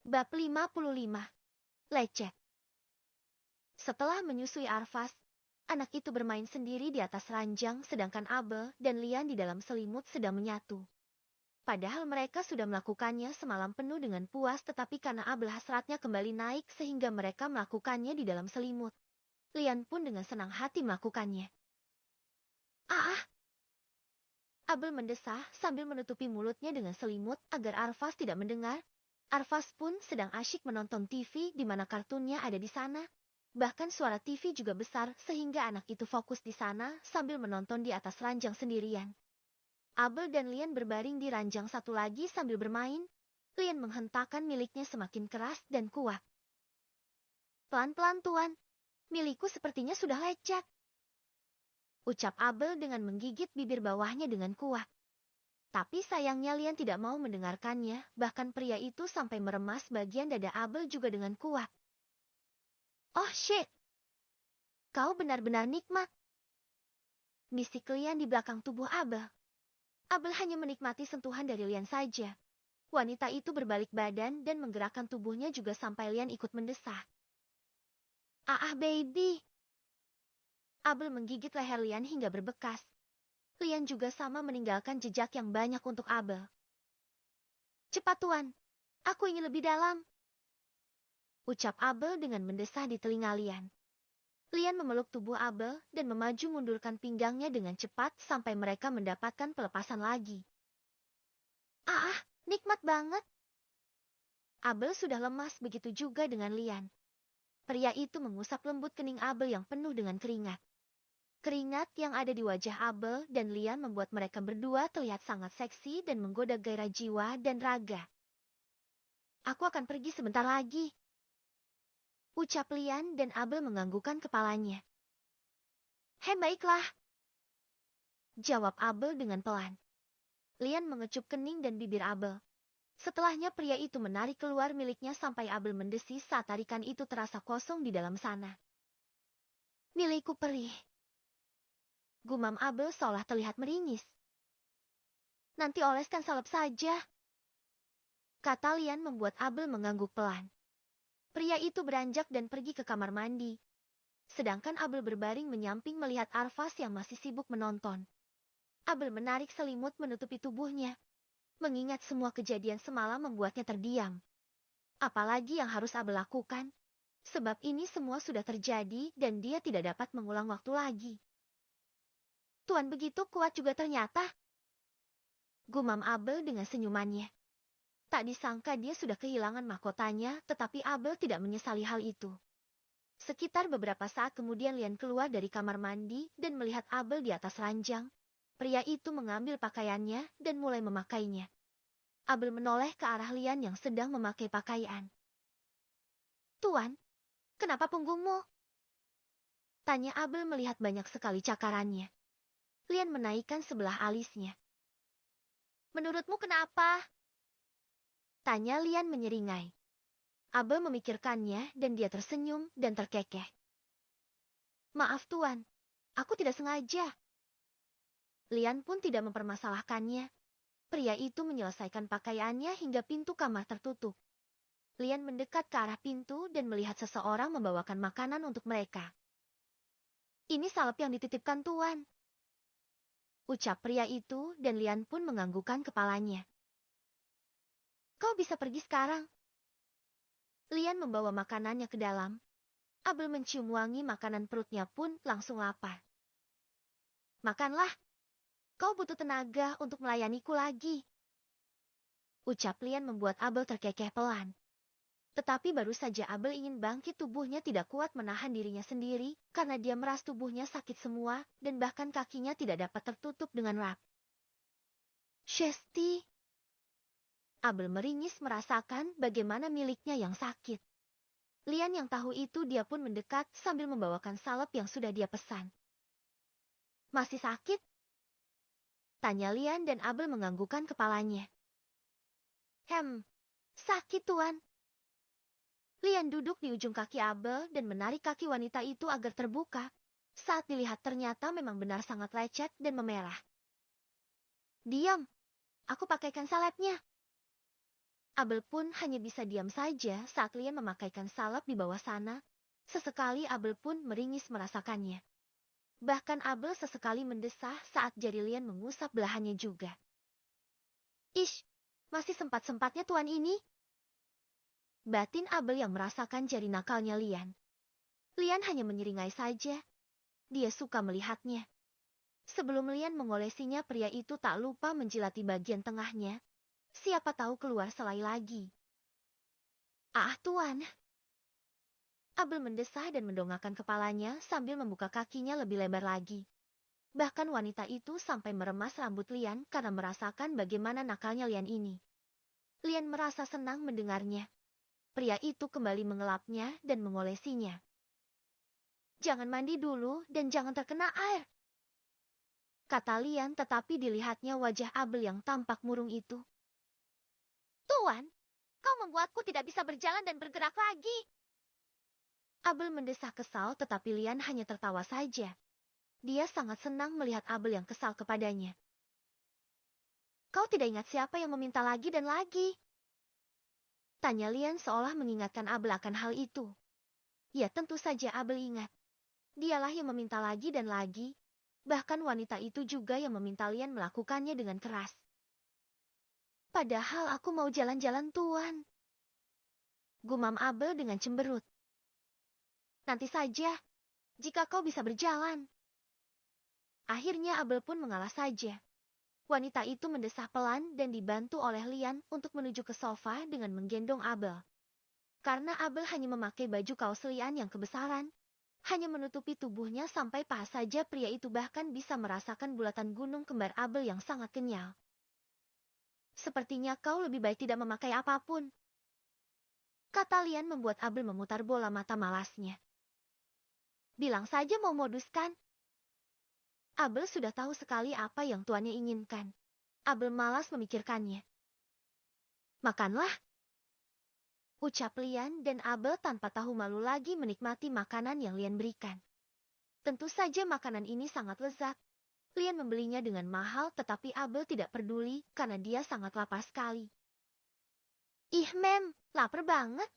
Bab 55. Lecet. Setelah menyusui Arvas, anak itu bermain sendiri di atas ranjang sedangkan Abel dan Lian di dalam selimut sedang menyatu. Padahal mereka sudah melakukannya semalam penuh dengan puas, tetapi karena Abel hasratnya kembali naik sehingga mereka melakukannya di dalam selimut. Lian pun dengan senang hati melakukannya. Ah! Abel mendesah sambil menutupi mulutnya dengan selimut agar Arvas tidak mendengar. Arvas pun sedang asyik menonton TV di mana kartunnya ada di sana. Bahkan suara TV juga besar sehingga anak itu fokus di sana sambil menonton di atas ranjang sendirian. Abel dan Lian berbaring di ranjang satu lagi sambil bermain. Lian menghentakkan miliknya semakin keras dan kuat. Pelan-pelan tuan, milikku sepertinya sudah lecet, ucap Abel dengan menggigit bibir bawahnya dengan kuat. Tapi sayangnya Lian tidak mau mendengarkannya, bahkan pria itu sampai meremas bagian dada Abel juga dengan kuat. Oh shit! Kau benar-benar nikmat, bisik Lian di belakang tubuh Abel. Abel hanya menikmati sentuhan dari Lian saja. Wanita itu berbalik badan dan menggerakkan tubuhnya juga sampai Lian ikut mendesah. Baby! Abel menggigit leher Lian hingga berbekas. Lian juga sama meninggalkan jejak yang banyak untuk Abel. Cepat tuan, aku ingin lebih dalam, ucap Abel dengan mendesah di telinga Lian. Lian memeluk tubuh Abel dan memaju mundurkan pinggangnya dengan cepat sampai mereka mendapatkan pelepasan lagi. Nikmat banget. Abel sudah lemas, begitu juga dengan Lian. Pria itu mengusap lembut kening Abel yang penuh dengan keringat. Keringat yang ada di wajah Abel dan Lian membuat mereka berdua terlihat sangat seksi dan menggoda gairah jiwa dan raga. Aku akan pergi sebentar lagi, ucap Lian dan Abel menganggukkan kepalanya. Baiklah, jawab Abel dengan pelan. Lian mengecup kening dan bibir Abel. Setelahnya pria itu menarik keluar miliknya sampai Abel mendesis saat tarikan itu terasa kosong di dalam sana. Milikku perih, gumam Abel seolah terlihat meringis. Nanti oleskan salep saja, kata Lian membuat Abel mengangguk pelan. Pria itu beranjak dan pergi ke kamar mandi. Sedangkan Abel berbaring menyamping melihat Arvas yang masih sibuk menonton. Abel menarik selimut menutupi tubuhnya. Mengingat semua kejadian semalam membuatnya terdiam. Apalagi yang harus Abel lakukan? Sebab ini semua sudah terjadi dan dia tidak dapat mengulang waktu lagi. Tuan begitu kuat juga ternyata, gumam Abel dengan senyumannya. Tak disangka dia sudah kehilangan mahkotanya, tetapi Abel tidak menyesali hal itu. Sekitar beberapa saat kemudian Lian keluar dari kamar mandi dan melihat Abel di atas ranjang. Pria itu mengambil pakaiannya dan mulai memakainya. Abel menoleh ke arah Lian yang sedang memakai pakaian. Tuan, kenapa punggungmu? Tanya Abel melihat banyak sekali cakarannya. Lian menaikkan sebelah alisnya. Menurutmu kenapa? Tanya Lian menyeringai. Abel memikirkannya dan dia tersenyum dan terkekeh. Maaf tuan, aku tidak sengaja. Lian pun tidak mempermasalahkannya. Pria itu menyelesaikan pakaiannya hingga pintu kamar tertutup. Lian mendekat ke arah pintu dan melihat seseorang membawakan makanan untuk mereka. Ini salep yang dititipkan tuan, ucap pria itu dan Lian pun menganggukkan kepalanya. Kau bisa pergi sekarang. Lian membawa makanannya ke dalam. Abel mencium wangi makanan, perutnya pun langsung lapar. Makanlah, kau butuh tenaga untuk melayaniku lagi, ucap Lian membuat Abel terkekeh pelan. Tetapi baru saja Abel ingin bangkit, tubuhnya tidak kuat menahan dirinya sendiri karena dia merasa tubuhnya sakit semua dan bahkan kakinya tidak dapat tertutup dengan rap. Shesti. Abel meringis merasakan bagaimana miliknya yang sakit. Lian yang tahu itu dia pun mendekat sambil membawakan salep yang sudah dia pesan. Masih sakit? Tanya Lian dan Abel menganggukkan kepalanya. Sakit tuan. Lian duduk di ujung kaki Abel dan menarik kaki wanita itu agar terbuka. Saat dilihat ternyata memang benar sangat lecet dan memerah. Diam, aku pakaikan salepnya, Abel pun hanya bisa diam saja saat Lian memakaikan salep di bawah sana. Sesekali Abel pun meringis merasakannya. Bahkan Abel sesekali mendesah saat jari Lian mengusap belahannya juga. Ish, masih sempat-sempatnya tuan ini. Batin Abel yang merasakan jari nakalnya Lian. Lian hanya menyeringai saja. Dia suka melihatnya. Sebelum Lian mengolesinya, pria itu tak lupa menjilati bagian tengahnya. Siapa tahu keluar selai lagi. Ah, tuan. Abel mendesah dan mendongakkan kepalanya sambil membuka kakinya lebih lebar lagi. Bahkan wanita itu sampai meremas rambut Lian karena merasakan bagaimana nakalnya Lian ini. Lian merasa senang mendengarnya. Pria itu kembali mengelapnya dan mengolesinya. Jangan mandi dulu dan jangan terkena air, kata Lian, tetapi dilihatnya wajah Abel yang tampak murung itu. Tuan, kau membuatku tidak bisa berjalan dan bergerak lagi. Abel mendesah kesal, tetapi Lian hanya tertawa saja. Dia sangat senang melihat Abel yang kesal kepadanya. Kau tidak ingat siapa yang meminta lagi dan lagi? Tanya Lian seolah mengingatkan Abel akan hal itu. Ya, tentu saja Abel ingat. Dialah yang meminta lagi dan lagi. Bahkan wanita itu juga yang meminta Lian melakukannya dengan keras. Padahal aku mau jalan-jalan tuan, gumam Abel dengan cemberut. Nanti saja, jika kau bisa berjalan. Akhirnya Abel pun mengalah saja. Wanita itu mendesah pelan dan dibantu oleh Lian untuk menuju ke sofa dengan menggendong Abel. Karena Abel hanya memakai baju kaos Lian yang kebesaran, hanya menutupi tubuhnya sampai paha saja, pria itu bahkan bisa merasakan bulatan gunung kembar Abel yang sangat kenyal. Sepertinya kau lebih baik tidak memakai apapun, kata Lian membuat Abel memutar bola mata malasnya. Bilang saja mau moduskan. Abel sudah tahu sekali apa yang tuannya inginkan. Abel malas memikirkannya. Makanlah, ucap Lian, dan Abel tanpa tahu malu lagi menikmati makanan yang Lian berikan. Tentu saja makanan ini sangat lezat. Lian membelinya dengan mahal, tetapi Abel tidak peduli karena dia sangat lapar sekali. Ih mem, lapar banget.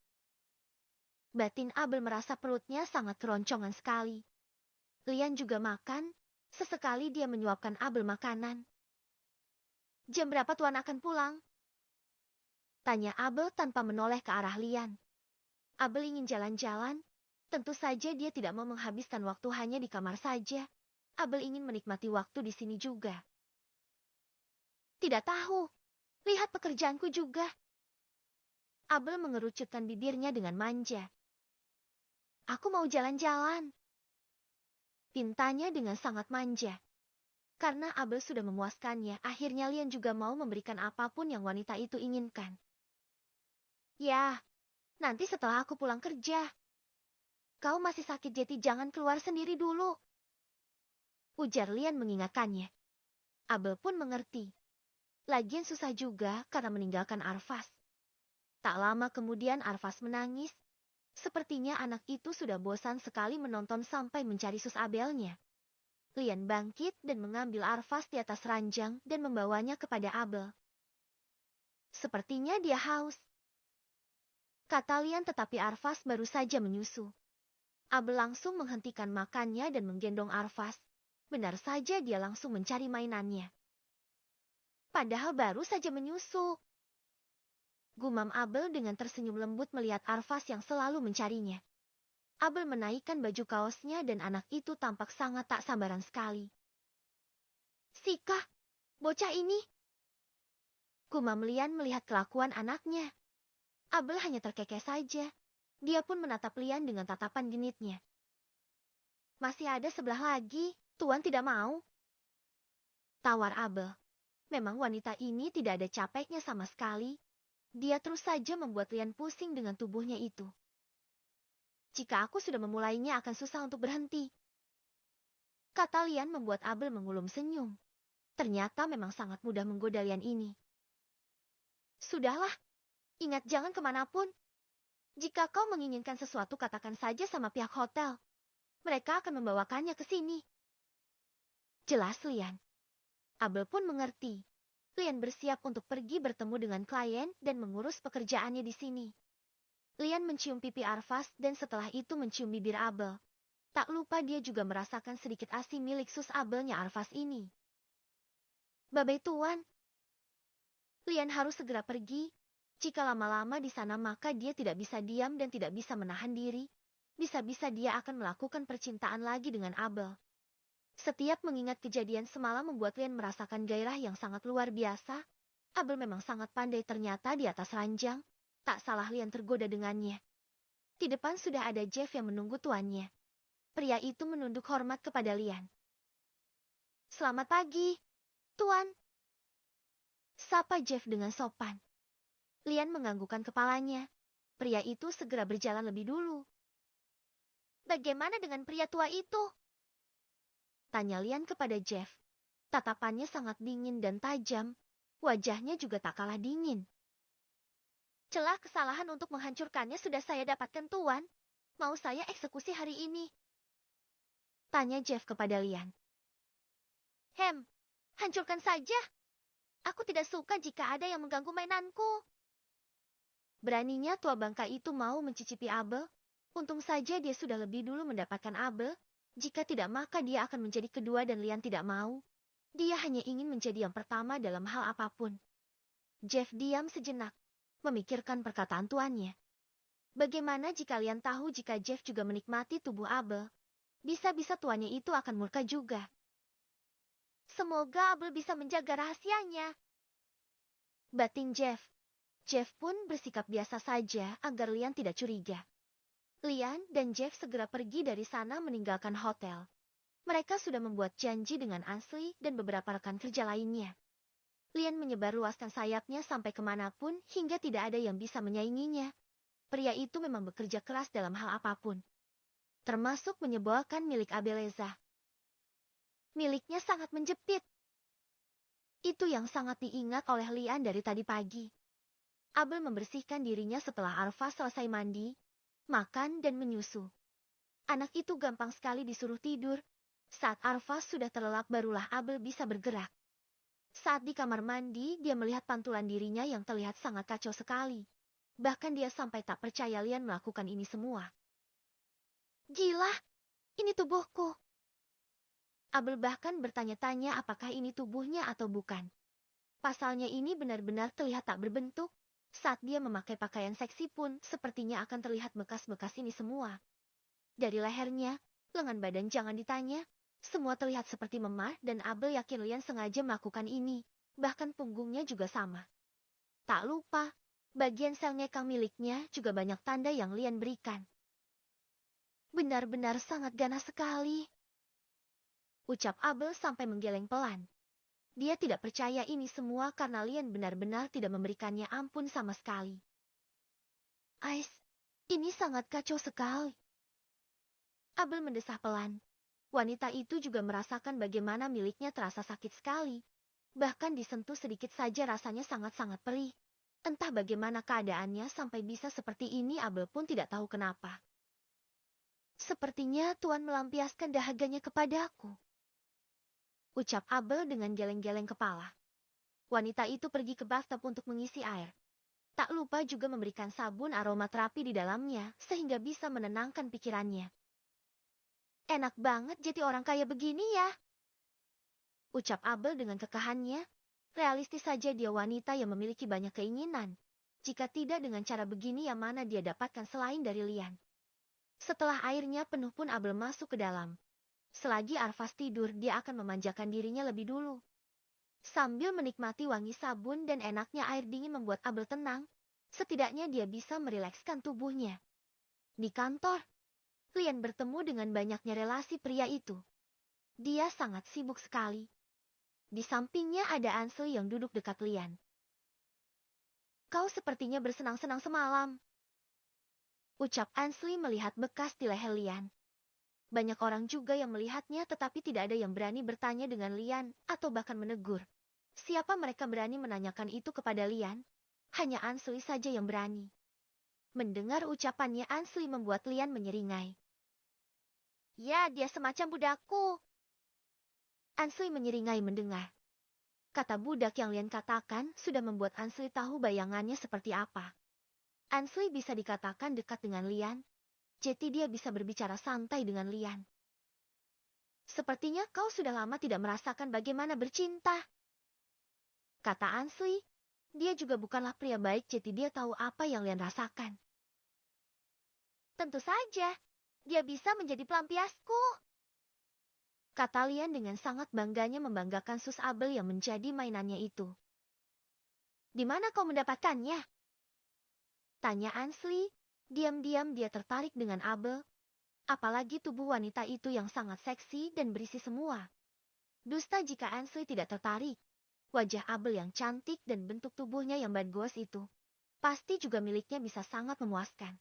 Batin Abel merasa perutnya sangat keroncongan sekali. Lian juga makan, sesekali dia menyuapkan Abel makanan. Jam berapa tuan akan pulang? Tanya Abel tanpa menoleh ke arah Lian. Abel ingin jalan-jalan, tentu saja dia tidak mau menghabiskan waktu hanya di kamar saja. Abel ingin menikmati waktu di sini juga. Tidak tahu, lihat pekerjaanku juga. Abel mengerucutkan bibirnya dengan manja. Aku mau jalan-jalan, pintanya dengan sangat manja. Karena Abel sudah memuaskannya, akhirnya Lian juga mau memberikan apapun yang wanita itu inginkan. Ya, nanti setelah aku pulang kerja. Kau masih sakit jadi jangan keluar sendiri dulu, ujar Lian mengingatkannya. Abel pun mengerti. Lagian susah juga karena meninggalkan Arfas. Tak lama kemudian Arfas menangis. Sepertinya anak itu sudah bosan sekali menonton sampai mencari sus Abelnya. Lian bangkit dan mengambil Arfas di atas ranjang dan membawanya kepada Abel. Sepertinya dia haus, kata Lian, tetapi Arfas baru saja menyusu. Abel langsung menghentikan makannya dan menggendong Arfas. Benar saja dia langsung mencari mainannya. Padahal baru saja menyusu, gumam Abel dengan tersenyum lembut melihat Arfas yang selalu mencarinya. Abel menaikkan baju kaosnya dan anak itu tampak sangat tak sabaran sekali. Sika, bocah ini, gumam Lian melihat kelakuan anaknya. Abel hanya terkekeh saja. Dia pun menatap Lian dengan tatapan genitnya. Masih ada sebelah lagi, tuan tidak mau? Tawar Abel. Memang wanita ini tidak ada capeknya sama sekali. Dia terus saja membuat Lian pusing dengan tubuhnya itu. Jika aku sudah memulainya akan susah untuk berhenti, kata Lian membuat Abel mengulum senyum. Ternyata memang sangat mudah menggoda Lian ini. Sudahlah, ingat jangan kemanapun. Jika kau menginginkan sesuatu katakan saja sama pihak hotel. Mereka akan membawakannya ke sini. Jelas Lian. Abel pun mengerti. Lian bersiap untuk pergi bertemu dengan klien dan mengurus pekerjaannya di sini. Lian mencium pipi Arvas dan setelah itu mencium bibir Abel. Tak lupa dia juga merasakan sedikit asi milik sus Abelnya Arvas ini. Babai tuan, Lian harus segera pergi. Jika lama-lama di sana maka dia tidak bisa diam dan tidak bisa menahan diri. Bisa-bisa dia akan melakukan percintaan lagi dengan Abel. Setiap mengingat kejadian semalam membuat Lian merasakan gairah yang sangat luar biasa. Abel memang sangat pandai ternyata di atas ranjang. Tak salah Lian tergoda dengannya. Di depan sudah ada Jeff yang menunggu tuannya. Pria itu menunduk hormat kepada Lian. Selamat pagi, tuan. Sapa Jeff dengan sopan. Lian menganggukkan kepalanya. Pria itu segera berjalan lebih dulu. Bagaimana dengan pria tua itu? Tanya Lian kepada Jeff. Tatapannya sangat dingin dan tajam. Wajahnya juga tak kalah dingin. Celah kesalahan untuk menghancurkannya sudah saya dapatkan tuan. Mau saya eksekusi hari ini? Tanya Jeff kepada Lian. Hancurkan saja. Aku tidak suka jika ada yang mengganggu mainanku. Beraninya tua bangka itu mau mencicipi Abel. Untung saja dia sudah lebih dulu mendapatkan Abel. Jika tidak maka dia akan menjadi kedua dan Lian tidak mau. Dia hanya ingin menjadi yang pertama dalam hal apapun. Jeff diam sejenak, memikirkan perkataan tuannya. Bagaimana jika Lian tahu jika Jeff juga menikmati tubuh Abel? Bisa-bisa tuannya itu akan murka juga. Semoga Abel bisa menjaga rahasianya. Batin Jeff. Jeff pun bersikap biasa saja agar Lian tidak curiga. Lian dan Jeff segera pergi dari sana meninggalkan hotel. Mereka sudah membuat janji dengan Ansley dan beberapa rekan kerja lainnya. Lian menyebarluaskan sayapnya sampai kemanapun hingga tidak ada yang bisa menyainginya. Pria itu memang bekerja keras dalam hal apapun. Termasuk menyebabkan milik Abeleza. Miliknya sangat menjepit. Itu yang sangat diingat oleh Lian dari tadi pagi. Abel membersihkan dirinya setelah Arva selesai mandi, makan dan menyusu. Anak itu gampang sekali disuruh tidur. Saat Arva sudah terlelap barulah Abel bisa bergerak. Saat di kamar mandi, dia melihat pantulan dirinya yang terlihat sangat kacau sekali. Bahkan dia sampai tak percaya Lian melakukan ini semua. Gila, ini tubuhku. Abel bahkan bertanya-tanya apakah ini tubuhnya atau bukan. Pasalnya ini benar-benar terlihat tak berbentuk. Saat dia memakai pakaian seksi pun, sepertinya akan terlihat bekas-bekas ini semua. Dari lehernya, lengan badan jangan ditanya. Semua terlihat seperti memar dan Abel yakin Lian sengaja melakukan ini. Bahkan punggungnya juga sama. Tak lupa, bagian sel ngekang miliknya juga banyak tanda yang Lian berikan. Benar-benar sangat ganas sekali. Ucap Abel sampai menggeleng pelan. Dia tidak percaya ini semua karena Lian benar-benar tidak memberikannya ampun sama sekali. Ais, ini sangat kacau sekali. Abel mendesah pelan. Wanita itu juga merasakan bagaimana miliknya terasa sakit sekali. Bahkan disentuh sedikit saja rasanya sangat-sangat perih. Entah bagaimana keadaannya sampai bisa seperti ini Abel pun tidak tahu kenapa. Sepertinya Tuan melampiaskan dahaganya kepadaku. Ucap Abel dengan geleng-geleng kepala. Wanita itu pergi ke bathtub untuk mengisi air. Tak lupa juga memberikan sabun aromaterapi di dalamnya sehingga bisa menenangkan pikirannya. Enak banget jadi orang kaya begini ya. Ucap Abel dengan kekahannya. Realistis saja dia wanita yang memiliki banyak keinginan. Jika tidak dengan cara begini yang mana dia dapatkan selain dari Lian. Setelah airnya penuh pun Abel masuk ke dalam. Selagi Arvas tidur, dia akan memanjakan dirinya lebih dulu. Sambil menikmati wangi sabun dan enaknya air dingin membuat Abel tenang, setidaknya dia bisa merilekskan tubuhnya. Di kantor, Lian bertemu dengan banyaknya relasi pria itu. Dia sangat sibuk sekali. Di sampingnya ada Ansley yang duduk dekat Lian. Kau sepertinya bersenang-senang semalam. Ucap Ansley melihat bekas di leher Lian. Banyak orang juga yang melihatnya tetapi tidak ada yang berani bertanya dengan Lian atau bahkan menegur. Siapa mereka berani menanyakan itu kepada Lian? Hanya Ansley saja yang berani. Mendengar ucapannya Ansley membuat Lian menyeringai. Ya, dia semacam budakku. Ansley menyeringai mendengar. Kata budak yang Lian katakan sudah membuat Ansli tahu bayangannya seperti apa. Ansli bisa dikatakan dekat dengan Lian, jadi dia bisa berbicara santai dengan Lian. Sepertinya kau sudah lama tidak merasakan bagaimana bercinta, kata Ansli. Dia juga bukanlah pria baik, jadi dia tahu apa yang Lian rasakan. Tentu saja, dia bisa menjadi pelampiasku, kata Lian dengan sangat bangganya membanggakan sus Abel yang menjadi mainannya itu. Di mana kau mendapatkannya? Tanya Ansli. Diam-diam dia tertarik dengan Abel, apalagi tubuh wanita itu yang sangat seksi dan berisi semua. Dusta jika Ansli tidak tertarik. Wajah Abel yang cantik dan bentuk tubuhnya yang bagus itu pasti juga miliknya bisa sangat memuaskan.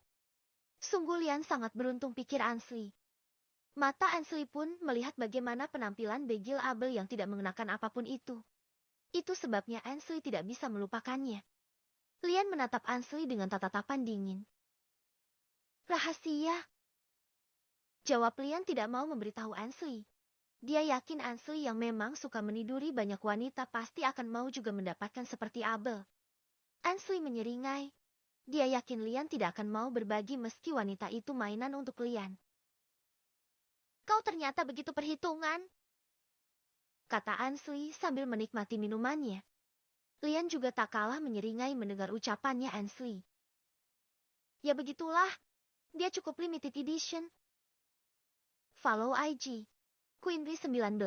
Sungguh Lian sangat beruntung, pikir Ansli. Mata Ansli pun melihat bagaimana penampilan begil Abel yang tidak mengenakan apapun itu. Itu sebabnya Ansli tidak bisa melupakannya. Lian menatap Ansli dengan tatapan dingin. Rahasia, jawab Lian tidak mau memberitahu Ansli. Dia yakin Ansli yang memang suka meniduri banyak wanita pasti akan mau juga mendapatkan seperti Abel. Ansli menyeringai. Dia yakin Lian tidak akan mau berbagi meski wanita itu mainan untuk Lian. Kau ternyata begitu perhitungan, kata Ansli sambil menikmati minumannya. Lian juga tak kalah menyeringai mendengar ucapannya Ansli. Ya begitulah, dia cukup limited edition. Follow IG Queenry 19.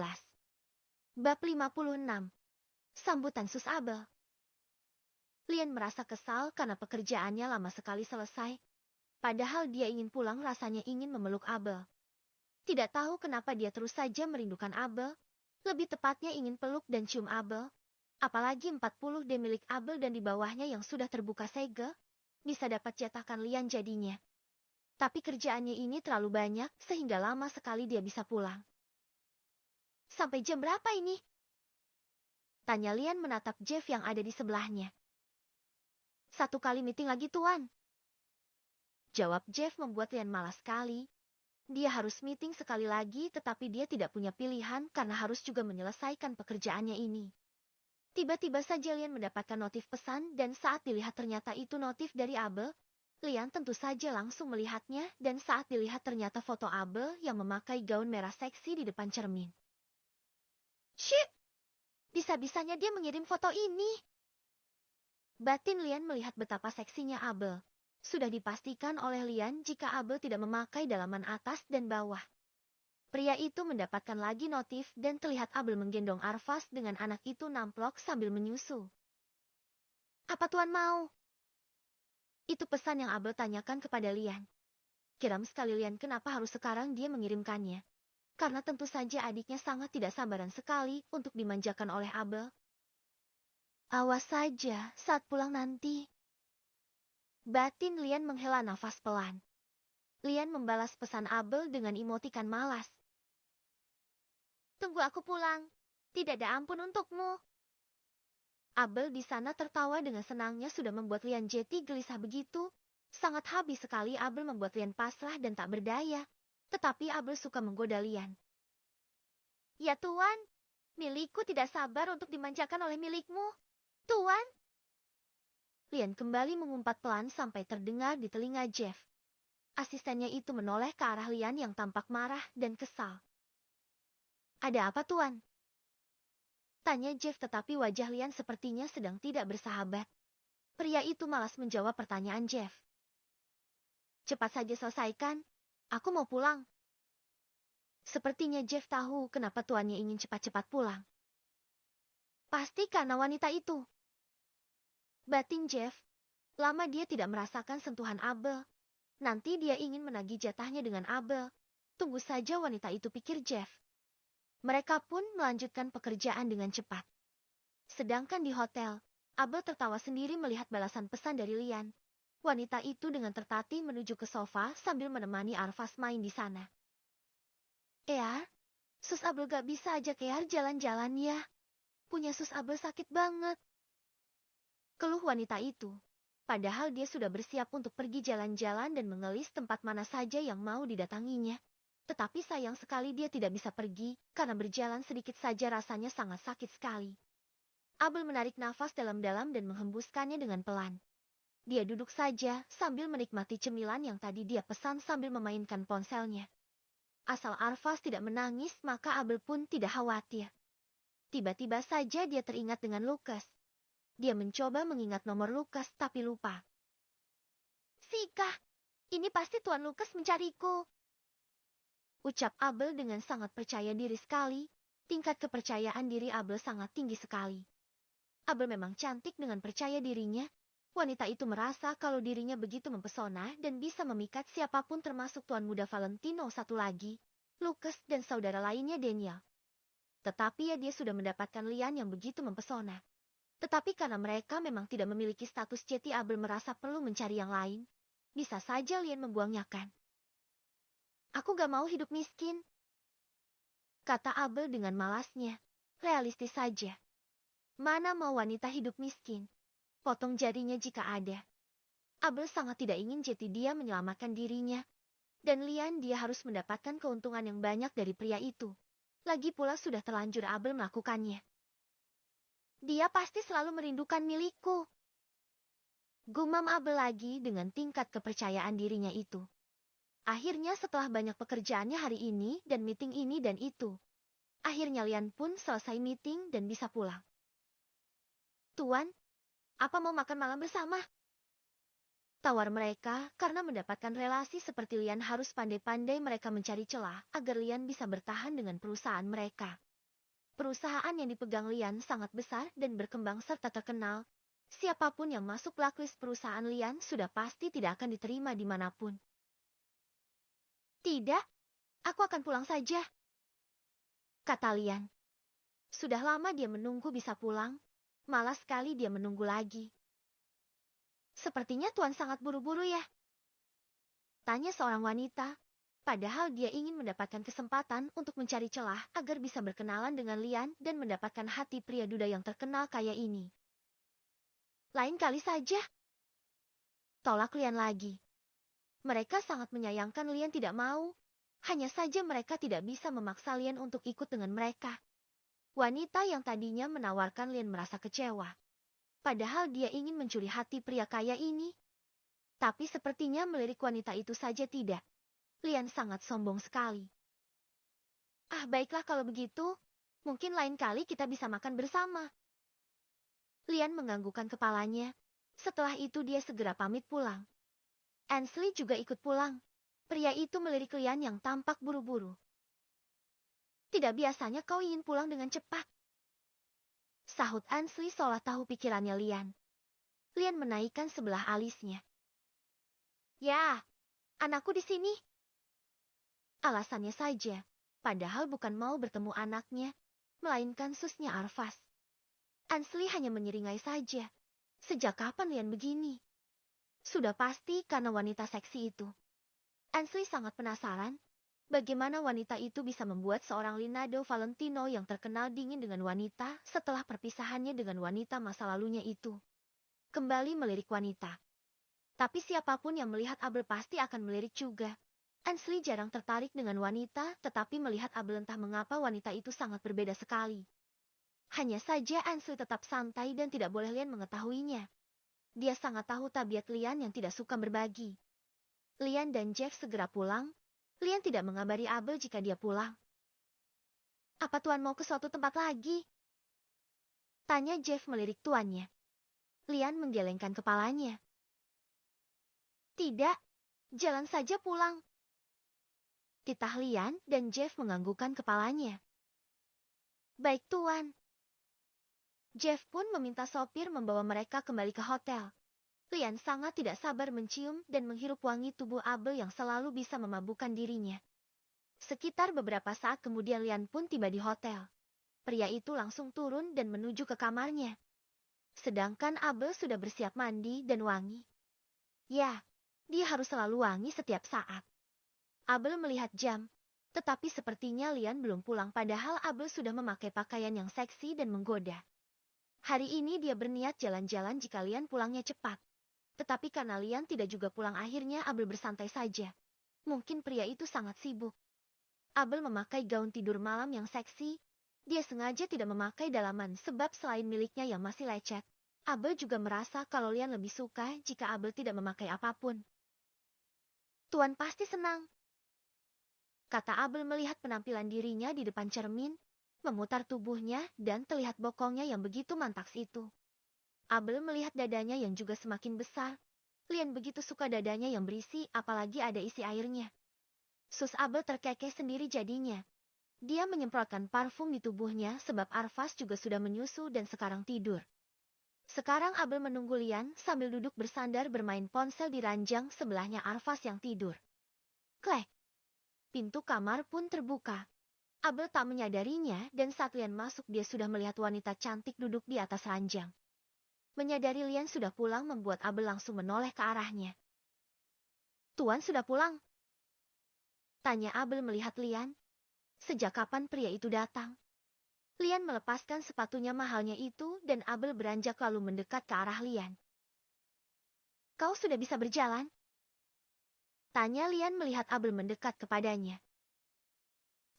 Bab 56. Sambutan sus Abel. Lian merasa kesal karena pekerjaannya lama sekali selesai. Padahal dia ingin pulang, rasanya ingin memeluk Abel. Tidak tahu kenapa dia terus saja merindukan Abel. Lebih tepatnya ingin peluk dan cium Abel. Apalagi 40D milik Abel dan di bawahnya yang sudah terbuka segel. Bisa dapat jatahkan Lian jadinya. Tapi kerjaannya ini terlalu banyak sehingga lama sekali dia bisa pulang. Sampai jam berapa ini? Tanya Lian menatap Jeff yang ada di sebelahnya. 1 kali meeting lagi, Tuan. Jawab Jeff membuat Lian malas sekali. Dia harus meeting sekali lagi, tetapi dia tidak punya pilihan karena harus juga menyelesaikan pekerjaannya ini. Tiba-tiba saja Lian mendapatkan notif pesan dan saat dilihat ternyata itu notif dari Abel. Lian tentu saja langsung melihatnya dan saat dilihat ternyata foto Abel yang memakai gaun merah seksi di depan cermin. Shit! Bisa-bisanya dia mengirim foto ini. Batin Lian melihat betapa seksinya Abel. Sudah dipastikan oleh Lian jika Abel tidak memakai dalaman atas dan bawah. Pria itu mendapatkan lagi notif dan terlihat Abel menggendong Arvas dengan anak itu namplok sambil menyusu. Apa Tuan mau? Itu pesan yang Abel tanyakan kepada Lian. Kiram sekali Lian kenapa harus sekarang dia mengirimkannya. Karena tentu saja adiknya sangat tidak sabaran sekali untuk dimanjakan oleh Abel. Awas saja saat pulang nanti. Batin Lian menghela nafas pelan. Lian membalas pesan Abel dengan emotikan malas. Tunggu aku pulang. Tidak ada ampun untukmu. Abel di sana tertawa dengan senangnya sudah membuat Lian Jeti gelisah begitu. Sangat habis sekali Abel membuat Lian pasrah dan tak berdaya. Tetapi Abel suka menggoda Lian. Ya Tuan, milikku tidak sabar untuk dimanjakan oleh milikmu. Tuan. Lian kembali mengumpat pelan sampai terdengar di telinga Jeff. Asistennya itu menoleh ke arah Lian yang tampak marah dan kesal. Ada apa Tuan? Tanya Jeff tetapi wajah Lian sepertinya sedang tidak bersahabat. Pria itu malas menjawab pertanyaan Jeff. Cepat saja selesaikan, aku mau pulang. Sepertinya Jeff tahu kenapa tuannya ingin cepat-cepat pulang. Pasti karena wanita itu. Batin Jeff, lama dia tidak merasakan sentuhan Abel. Nanti dia ingin menagih jatahnya dengan Abel. Tunggu saja wanita itu, pikir Jeff. Mereka pun melanjutkan pekerjaan dengan cepat. Sedangkan di hotel, Abel tertawa sendiri melihat balasan pesan dari Lian. Wanita itu dengan tertatih menuju ke sofa sambil menemani Arvas main di sana. Sus Abel gak bisa ajak Eyar jalan-jalan ya. Punya Sus Abel sakit banget. Keluh wanita itu. Padahal dia sudah bersiap untuk pergi jalan-jalan dan mengelis tempat mana saja yang mau didatanginya. Tetapi sayang sekali dia tidak bisa pergi, karena berjalan sedikit saja rasanya sangat sakit sekali. Abel menarik nafas dalam-dalam dan menghembuskannya dengan pelan. Dia duduk saja sambil menikmati cemilan yang tadi dia pesan sambil memainkan ponselnya. Asal Arfas tidak menangis, maka Abel pun tidak khawatir. Tiba-tiba saja dia teringat dengan Lukas. Dia mencoba mengingat nomor Lukas tapi lupa. Sika, ini pasti Tuan Lukas mencariku. Ucap Abel dengan sangat percaya diri sekali. Tingkat kepercayaan diri Abel sangat tinggi sekali. Abel memang cantik dengan percaya dirinya. Wanita itu merasa kalau dirinya begitu mempesona dan bisa memikat siapapun termasuk Tuan Muda Valentino satu lagi, Lukas dan saudara lainnya Daniel. Tetapi dia sudah mendapatkan Lian yang begitu mempesona. Tetapi karena mereka memang tidak memiliki status jeti, Abel merasa perlu mencari yang lain. Bisa saja Lian membuangnya kan? Aku gak mau hidup miskin, kata Abel dengan malasnya. Realistis saja. Mana mau wanita hidup miskin? Potong jarinya jika ada. Abel sangat tidak ingin jeti dia menyelamatkan dirinya. Dan Lian dia harus mendapatkan keuntungan yang banyak dari pria itu. Lagi pula sudah terlanjur Abel melakukannya. Dia pasti selalu merindukan milikku. Gumam Abel lagi dengan tingkat kepercayaan dirinya itu. Akhirnya setelah banyak pekerjaannya hari ini dan meeting ini dan itu. Akhirnya Lian pun selesai meeting dan bisa pulang. Tuan, apa mau makan malam bersama? Tawar mereka karena mendapatkan relasi seperti Lian harus pandai-pandai mereka mencari celah agar Lian bisa bertahan dengan perusahaan mereka. Perusahaan yang dipegang Lian sangat besar dan berkembang serta terkenal. Siapapun yang masuk blacklist perusahaan Lian sudah pasti tidak akan diterima dimanapun. Tidak, aku akan pulang saja, kata Lian. Sudah lama dia menunggu bisa pulang, malas sekali dia menunggu lagi. Sepertinya Tuan sangat buru-buru ya? Tanya seorang wanita, padahal dia ingin mendapatkan kesempatan untuk mencari celah agar bisa berkenalan dengan Lian dan mendapatkan hati pria duda yang terkenal kaya ini. Lain kali saja. Tolak Lian lagi. Mereka sangat menyayangkan Lian tidak mau. Hanya saja mereka tidak bisa memaksa Lian untuk ikut dengan mereka. Wanita yang tadinya menawarkan Lian merasa kecewa. Padahal dia ingin mencuri hati pria kaya ini. Tapi sepertinya melirik wanita itu saja tidak. Lian sangat sombong sekali. Ah, baiklah kalau begitu. Mungkin lain kali kita bisa makan bersama. Lian menganggukkan kepalanya. Setelah itu dia segera pamit pulang. Ansley juga ikut pulang. Pria itu melirik Lian yang tampak buru-buru. Tidak biasanya kau ingin pulang dengan cepat. Sahut Ansley seolah tahu pikirannya Lian. Lian menaikkan sebelah alisnya. Ya, anakku di sini. Alasannya saja, padahal bukan mau bertemu anaknya, melainkan susnya Arfas. Ansley hanya menyeringai saja. Sejak kapan Lian begini? Sudah pasti karena wanita seksi itu. Ansley sangat penasaran, bagaimana wanita itu bisa membuat seorang Linado Valentino yang terkenal dingin dengan wanita setelah perpisahannya dengan wanita masa lalunya itu. Kembali melirik wanita. Tapi siapapun yang melihat Abel pasti akan melirik juga. Ansley jarang tertarik dengan wanita, tetapi melihat Abel entah mengapa wanita itu sangat berbeda sekali. Hanya saja Ansley tetap santai dan tidak boleh Lian mengetahuinya. Dia sangat tahu tabiat Lian yang tidak suka berbagi. Lian dan Jeff segera pulang. Lian tidak mengabari Abel jika dia pulang. Apa Tuan mau ke suatu tempat lagi? Tanya Jeff melirik tuannya. Lian menggelengkan kepalanya. Tidak, jalan saja pulang. Titah Lian dan Jeff menganggukkan kepalanya. Baik Tuan. Jeff pun meminta sopir membawa mereka kembali ke hotel. Lian sangat tidak sabar mencium dan menghirup wangi tubuh Abel yang selalu bisa memabukkan dirinya. Sekitar beberapa saat kemudian Lian pun tiba di hotel. Pria itu langsung turun dan menuju ke kamarnya. Sedangkan Abel sudah bersiap mandi dan wangi. Ya, dia harus selalu wangi setiap saat. Abel melihat jam, tetapi sepertinya Lian belum pulang padahal Abel sudah memakai pakaian yang seksi dan menggoda. Hari ini dia berniat jalan-jalan jika Lian pulangnya cepat. Tetapi karena Lian tidak juga pulang akhirnya Abel bersantai saja. Mungkin pria itu sangat sibuk. Abel memakai gaun tidur malam yang seksi. Dia sengaja tidak memakai dalaman sebab selain miliknya yang masih lecet, Abel juga merasa kalau Lian lebih suka jika Abel tidak memakai apapun. Tuan pasti senang, kata Abel melihat penampilan dirinya di depan cermin, memutar tubuhnya dan terlihat bokongnya yang begitu mantaks itu. Abel melihat dadanya yang juga semakin besar. Lian begitu suka dadanya yang berisi, apalagi ada isi airnya. Sus Abel terkekeh sendiri jadinya. Dia menyemprotkan parfum di tubuhnya sebab Arvas juga sudah menyusu dan sekarang tidur. Sekarang Abel menunggu Lian sambil duduk bersandar bermain ponsel di ranjang sebelahnya Arvas yang tidur. Klek! Pintu kamar pun terbuka. Abel tak menyadarinya dan saat Lian masuk dia sudah melihat wanita cantik duduk di atas ranjang. Menyadari Lian sudah pulang membuat Abel langsung menoleh ke arahnya. Tuan sudah pulang? Tanya Abel melihat Lian. Sejak kapan pria itu datang? Lian melepaskan sepatunya mahalnya itu dan Abel beranjak lalu mendekat ke arah Lian. Kau sudah bisa berjalan? Tanya Lian melihat Abel mendekat kepadanya.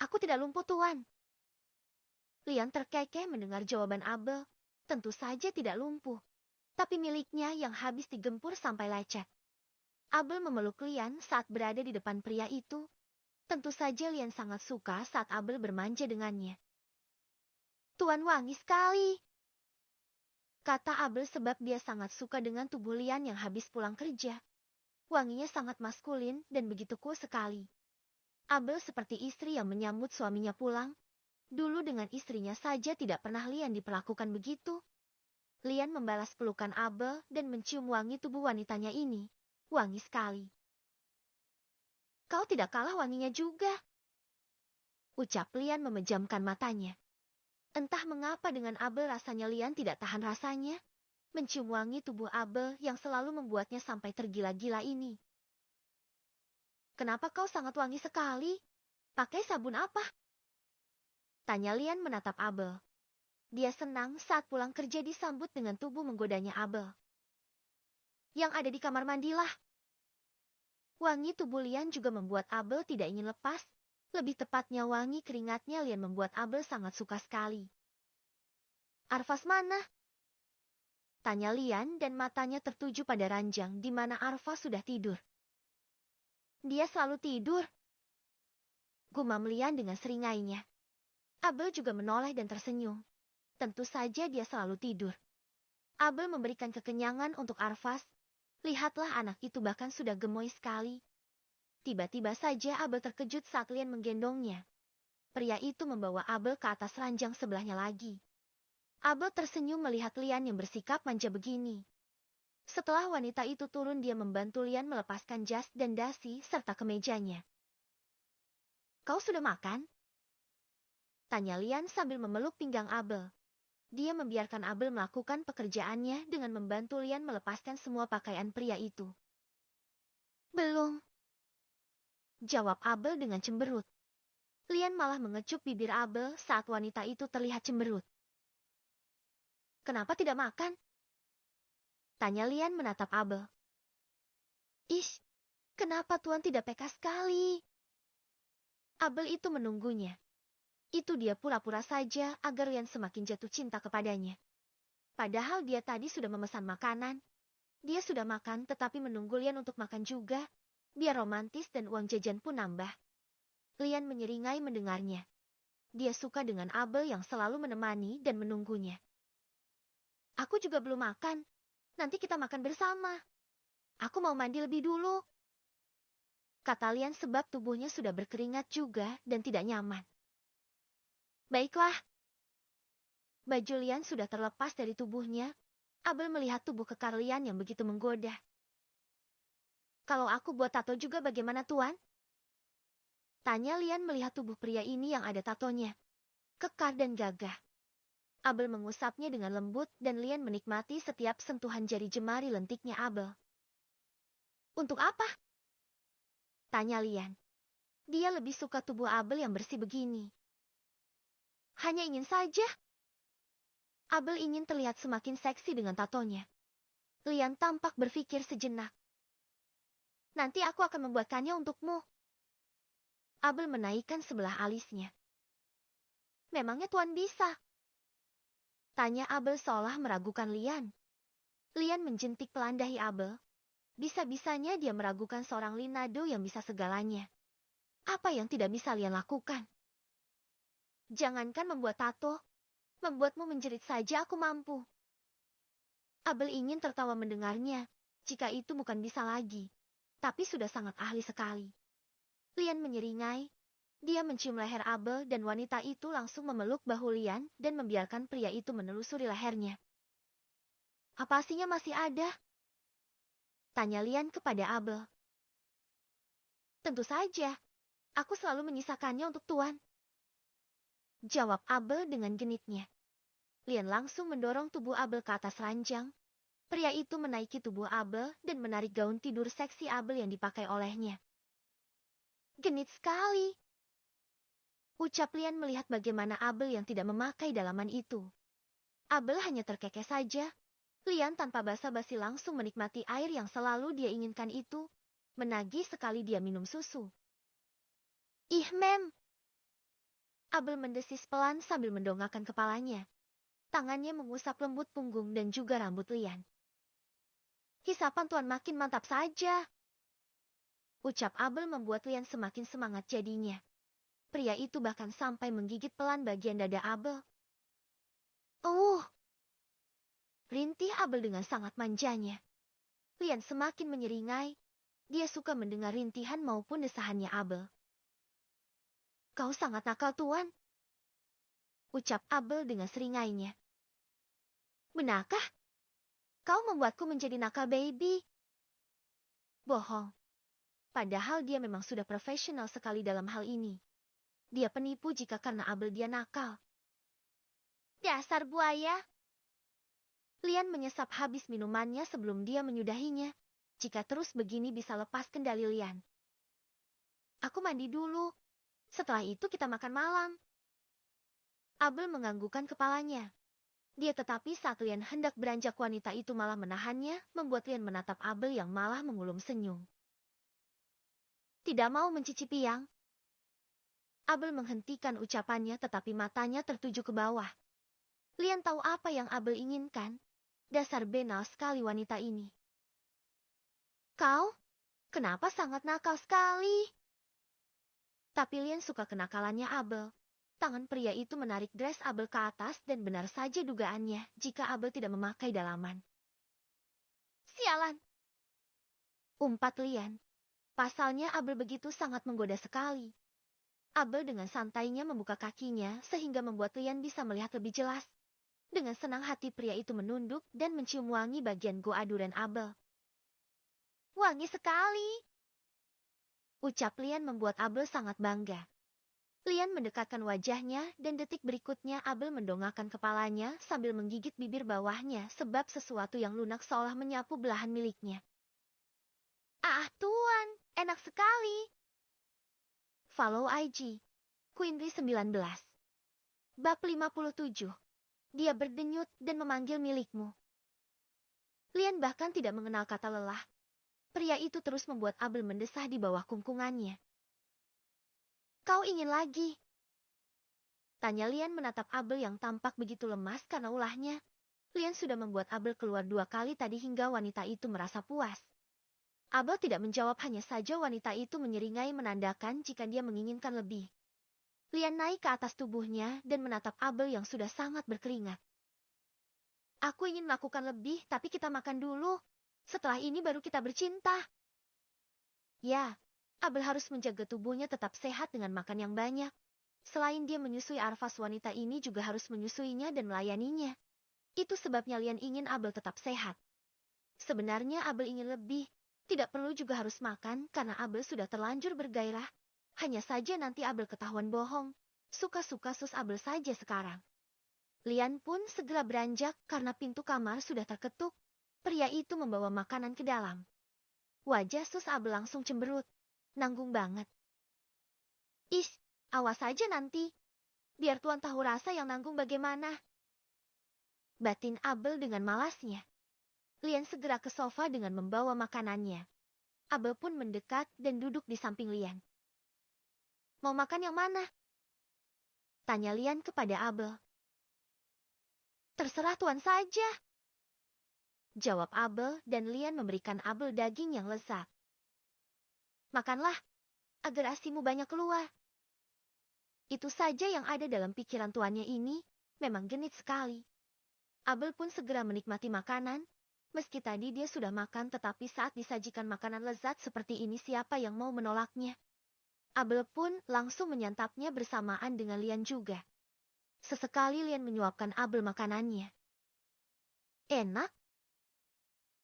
Aku tidak lumpuh, Tuan. Lian terkekeh mendengar jawaban Abel. Tentu saja tidak lumpuh. Tapi miliknya yang habis digempur sampai lecet. Abel memeluk Lian saat berada di depan pria itu. Tentu saja Lian sangat suka saat Abel bermanja dengannya. Tuan wangi sekali, kata Abel sebab dia sangat suka dengan tubuh Lian yang habis pulang kerja. Wanginya sangat maskulin dan begitu cool sekali. Abel seperti istri yang menyambut suaminya pulang. Dulu dengan istrinya saja tidak pernah Lian diperlakukan begitu. Lian membalas pelukan Abel dan mencium wangi tubuh wanitanya ini. Wangi sekali. Kau tidak kalah wanginya juga, ucap Lian memejamkan matanya. Entah mengapa dengan Abel rasanya Lian tidak tahan rasanya. Mencium wangi tubuh Abel yang selalu membuatnya sampai tergila-gila ini. Kenapa kau sangat wangi sekali? Pakai sabun apa? Tanya Lian menatap Abel. Dia senang saat pulang kerja disambut dengan tubuh menggodanya Abel. Yang ada di kamar mandilah. Wangi tubuh Lian juga membuat Abel tidak ingin lepas. Lebih tepatnya wangi keringatnya Lian membuat Abel sangat suka sekali. Arvas mana? Tanya Lian dan matanya tertuju pada ranjang di mana Arvas sudah tidur. Dia selalu tidur, gumam Lian dengan seringainya. Abel juga menoleh dan tersenyum. Tentu saja dia selalu tidur. Abel memberikan kekenyangan untuk Arvas. Lihatlah anak itu bahkan sudah gemoy sekali. Tiba-tiba saja Abel terkejut saat Lian menggendongnya. Pria itu membawa Abel ke atas ranjang sebelahnya lagi. Abel tersenyum melihat Lian yang bersikap manja begini. Setelah wanita itu turun dia membantu Lian melepaskan jas dan dasi serta kemejanya. Kau sudah makan? Tanya Lian sambil memeluk pinggang Abel. Dia membiarkan Abel melakukan pekerjaannya dengan membantu Lian melepaskan semua pakaian pria itu. Belum, jawab Abel dengan cemberut. Lian malah mengecup bibir Abel saat wanita itu terlihat cemberut. Kenapa tidak makan? Tanya Lian menatap Abel. Ish, kenapa Tuan tidak peka sekali? Abel itu menunggunya. Itu dia pura-pura saja agar Lian semakin jatuh cinta kepadanya. Padahal dia tadi sudah memesan makanan. Dia sudah makan tetapi menunggu Lian untuk makan juga. Biar romantis dan uang jajan pun nambah. Lian menyeringai mendengarnya. Dia suka dengan Abel yang selalu menemani dan menunggunya. Aku juga belum makan. Nanti kita makan bersama. Aku mau mandi lebih dulu, kata Lian sebab tubuhnya sudah berkeringat juga dan tidak nyaman. Baiklah. Baju Lian sudah terlepas dari tubuhnya. Abel melihat tubuh kekar Lian yang begitu menggoda. Kalau aku buat tato juga bagaimana, Tuan? Tanya Lian melihat tubuh pria ini yang ada tatonya. Kekar dan gagah. Abel mengusapnya dengan lembut dan Lian menikmati setiap sentuhan jari jemari lentiknya Abel. Untuk apa? Tanya Lian. Dia lebih suka tubuh Abel yang bersih begini. Hanya ingin saja. Abel ingin terlihat semakin seksi dengan tatonya. Lian tampak berpikir sejenak. Nanti aku akan membuatkannya untukmu. Abel menaikkan sebelah alisnya. Memangnya Tuan bisa? Tanya Abel seolah meragukan Lian. Lian menjentik pelan dahi Abel. Bisa-bisanya dia meragukan seorang Linado yang bisa segalanya. Apa yang tidak bisa Lian lakukan? Jangankan membuat tato, membuatmu menjerit saja aku mampu. Abel ingin tertawa mendengarnya, jika itu bukan bisa lagi. Tapi sudah sangat ahli sekali. Lian menyeringai. Dia mencium leher Abel dan wanita itu langsung memeluk bahu Lian dan membiarkan pria itu menelusuri lehernya. Apa asinya masih ada? Tanya Lian kepada Abel. Tentu saja. Aku selalu menyisakannya untuk Tuan. Jawab Abel dengan genitnya. Lian langsung mendorong tubuh Abel ke atas ranjang. Pria itu menaiki tubuh Abel dan menarik gaun tidur seksi Abel yang dipakai olehnya. Genit sekali. Ucap Lian melihat bagaimana Abel yang tidak memakai dalaman itu. Abel hanya terkekeh saja. Lian tanpa basa-basi langsung menikmati air yang selalu dia inginkan itu. Menagih sekali dia minum susu. Ih mem. Abel mendesis pelan sambil mendongakkan kepalanya. Tangannya mengusap lembut punggung dan juga rambut Lian. Hisapan Tuan makin mantap saja. Ucap Abel membuat Lian semakin semangat jadinya. Pria itu bahkan sampai menggigit pelan bagian dada Abel. Rintih Abel dengan sangat manjanya. Lian semakin menyeringai. Dia suka mendengar rintihan maupun desahannya Abel. Kau sangat nakal Tuan. Ucap Abel dengan seringainya. Benarkah? Kau membuatku menjadi nakal baby. Bohong. Padahal dia memang sudah profesional sekali dalam hal ini. Dia penipu jika karena Abel dia nakal. Dasar buaya. Lian menyesap habis minumannya sebelum dia menyudahinya. Jika terus begini bisa lepas kendali Lian. Aku mandi dulu. Setelah itu kita makan malam. Abel menganggukkan kepalanya. Dia tetapi saat Lian hendak beranjak wanita itu malah menahannya, membuat Lian menatap Abel yang malah mengulum senyum. Tidak mau mencicipi yang? Abel menghentikan ucapannya tetapi matanya tertuju ke bawah. Lian tahu apa yang Abel inginkan. Dasar benal sekali wanita ini. Kau? Kenapa sangat nakal sekali? Tapi Lian suka kenakalannya Abel. Tangan pria itu menarik dress Abel ke atas dan benar saja dugaannya jika Abel tidak memakai dalaman. Sialan! Umpat Lian. Pasalnya Abel begitu sangat menggoda sekali. Abel dengan santainya membuka kakinya sehingga membuat Lian bisa melihat lebih jelas. Dengan senang hati pria itu menunduk dan mencium wangi bagian goa duren Abel. Wangi sekali! Ucap Lian membuat Abel sangat bangga. Lian mendekatkan wajahnya dan detik berikutnya Abel mendongakkan kepalanya sambil menggigit bibir bawahnya sebab sesuatu yang lunak seolah menyapu belahan miliknya. Ah Tuan, enak sekali! Follow IG. Queenry 19. Bab 57. Dia berdenyut dan memanggil milikmu. Lian bahkan tidak mengenal kata lelah. Pria itu terus membuat Abel mendesah di bawah kungkungannya. Kau ingin lagi? Tanya Lian menatap Abel yang tampak begitu lemas karena ulahnya. Lian sudah membuat Abel keluar 2 kali tadi hingga wanita itu merasa puas. Abel tidak menjawab, hanya saja wanita itu menyeringai menandakan jika dia menginginkan lebih. Lian naik ke atas tubuhnya dan menatap Abel yang sudah sangat berkeringat. Aku ingin melakukan lebih, tapi kita makan dulu. Setelah ini baru kita bercinta. Ya, Abel harus menjaga tubuhnya tetap sehat dengan makan yang banyak. Selain dia menyusui Arvas, wanita ini juga harus menyusuinya dan melayaninya. Itu sebabnya Lian ingin Abel tetap sehat. Sebenarnya Abel ingin lebih. Tidak perlu juga harus makan karena Abel sudah terlanjur bergairah. Hanya saja nanti Abel ketahuan bohong. Suka-suka sus Abel saja sekarang. Lian pun segera beranjak karena pintu kamar sudah terketuk. Pria itu membawa makanan ke dalam. Wajah sus Abel langsung cemberut. Nanggung banget. Ih, awas saja nanti. Biar Tuan tahu rasa yang nanggung bagaimana. Batin Abel dengan malasnya. Lian segera ke sofa dengan membawa makanannya. Abel pun mendekat dan duduk di samping Lian. Mau makan yang mana? Tanya Lian kepada Abel. Terserah tuan saja, jawab Abel dan Lian memberikan Abel daging yang lezat. Makanlah, agar asimu banyak keluar. Itu saja yang ada dalam pikiran tuannya ini, memang genit sekali. Abel pun segera menikmati makanan, meski tadi dia sudah makan tetapi saat disajikan makanan lezat seperti ini siapa yang mau menolaknya. Abel pun langsung menyantapnya bersamaan dengan Lian juga. Sesekali Lian menyuapkan Abel makanannya. Enak?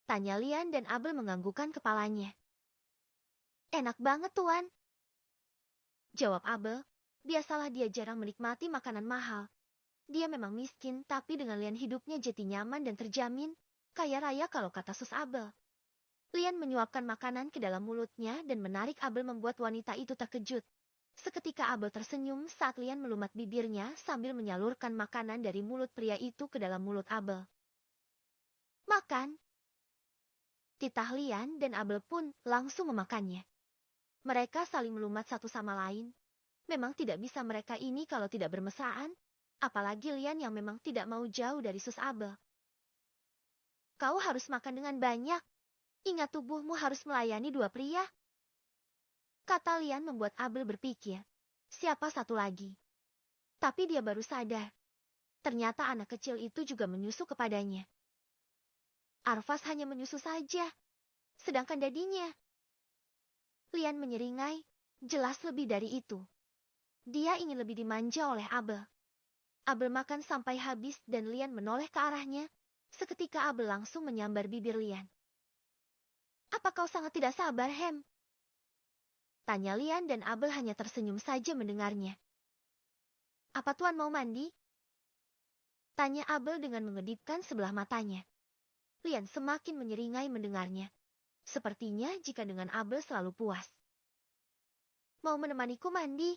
Tanya Lian dan Abel menganggukkan kepalanya. Enak banget tuan, jawab Abel. Biasalah dia jarang menikmati makanan mahal. Dia memang miskin, tapi dengan Lian hidupnya jadi nyaman dan terjamin, kaya raya kalau kata sus Abel. Lian menyuapkan makanan ke dalam mulutnya dan menarik Abel membuat wanita itu terkejut. Seketika Abel tersenyum saat Lian melumat bibirnya sambil menyalurkan makanan dari mulut pria itu ke dalam mulut Abel. Makan. Titah Lian dan Abel pun langsung memakannya. Mereka saling melumat satu sama lain. Memang tidak bisa mereka ini kalau tidak bermesraan. Apalagi Lian yang memang tidak mau jauh dari sus Abel. Kau harus makan dengan banyak. Ingat tubuhmu harus melayani dua pria. Kata Lian membuat Abel berpikir, siapa satu lagi? Tapi dia baru sadar. Ternyata anak kecil itu juga menyusu kepadanya. Arfas hanya menyusu saja. Sedangkan dadinya. Lian menyeringai, jelas lebih dari itu. Dia ingin lebih dimanja oleh Abel. Abel makan sampai habis dan Lian menoleh ke arahnya. Seketika Abel langsung menyambar bibir Lian. Apa kau sangat tidak sabar, Hem? Tanya Lian dan Abel hanya tersenyum saja mendengarnya. Apa tuan mau mandi? Tanya Abel dengan mengedipkan sebelah matanya. Lian semakin menyeringai mendengarnya. Sepertinya jika dengan Abel selalu puas. Mau menemaniku mandi?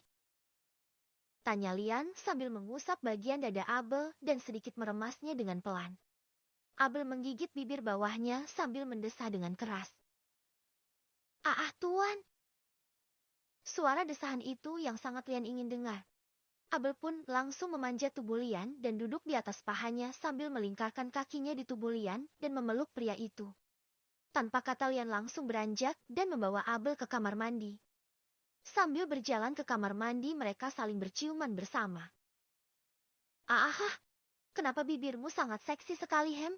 Tanya Lian sambil mengusap bagian dada Abel dan sedikit meremasnya dengan pelan. Abel menggigit bibir bawahnya sambil mendesah dengan keras. Tuan. Suara desahan itu yang sangat Lian ingin dengar. Abel pun langsung memanjat tubuh Lian dan duduk di atas pahanya sambil melingkarkan kakinya di tubuh Lian dan memeluk pria itu. Tanpa kata Lian langsung beranjak dan membawa Abel ke kamar mandi. Sambil berjalan ke kamar mandi mereka saling berciuman bersama. Kenapa bibirmu sangat seksi sekali, Hem?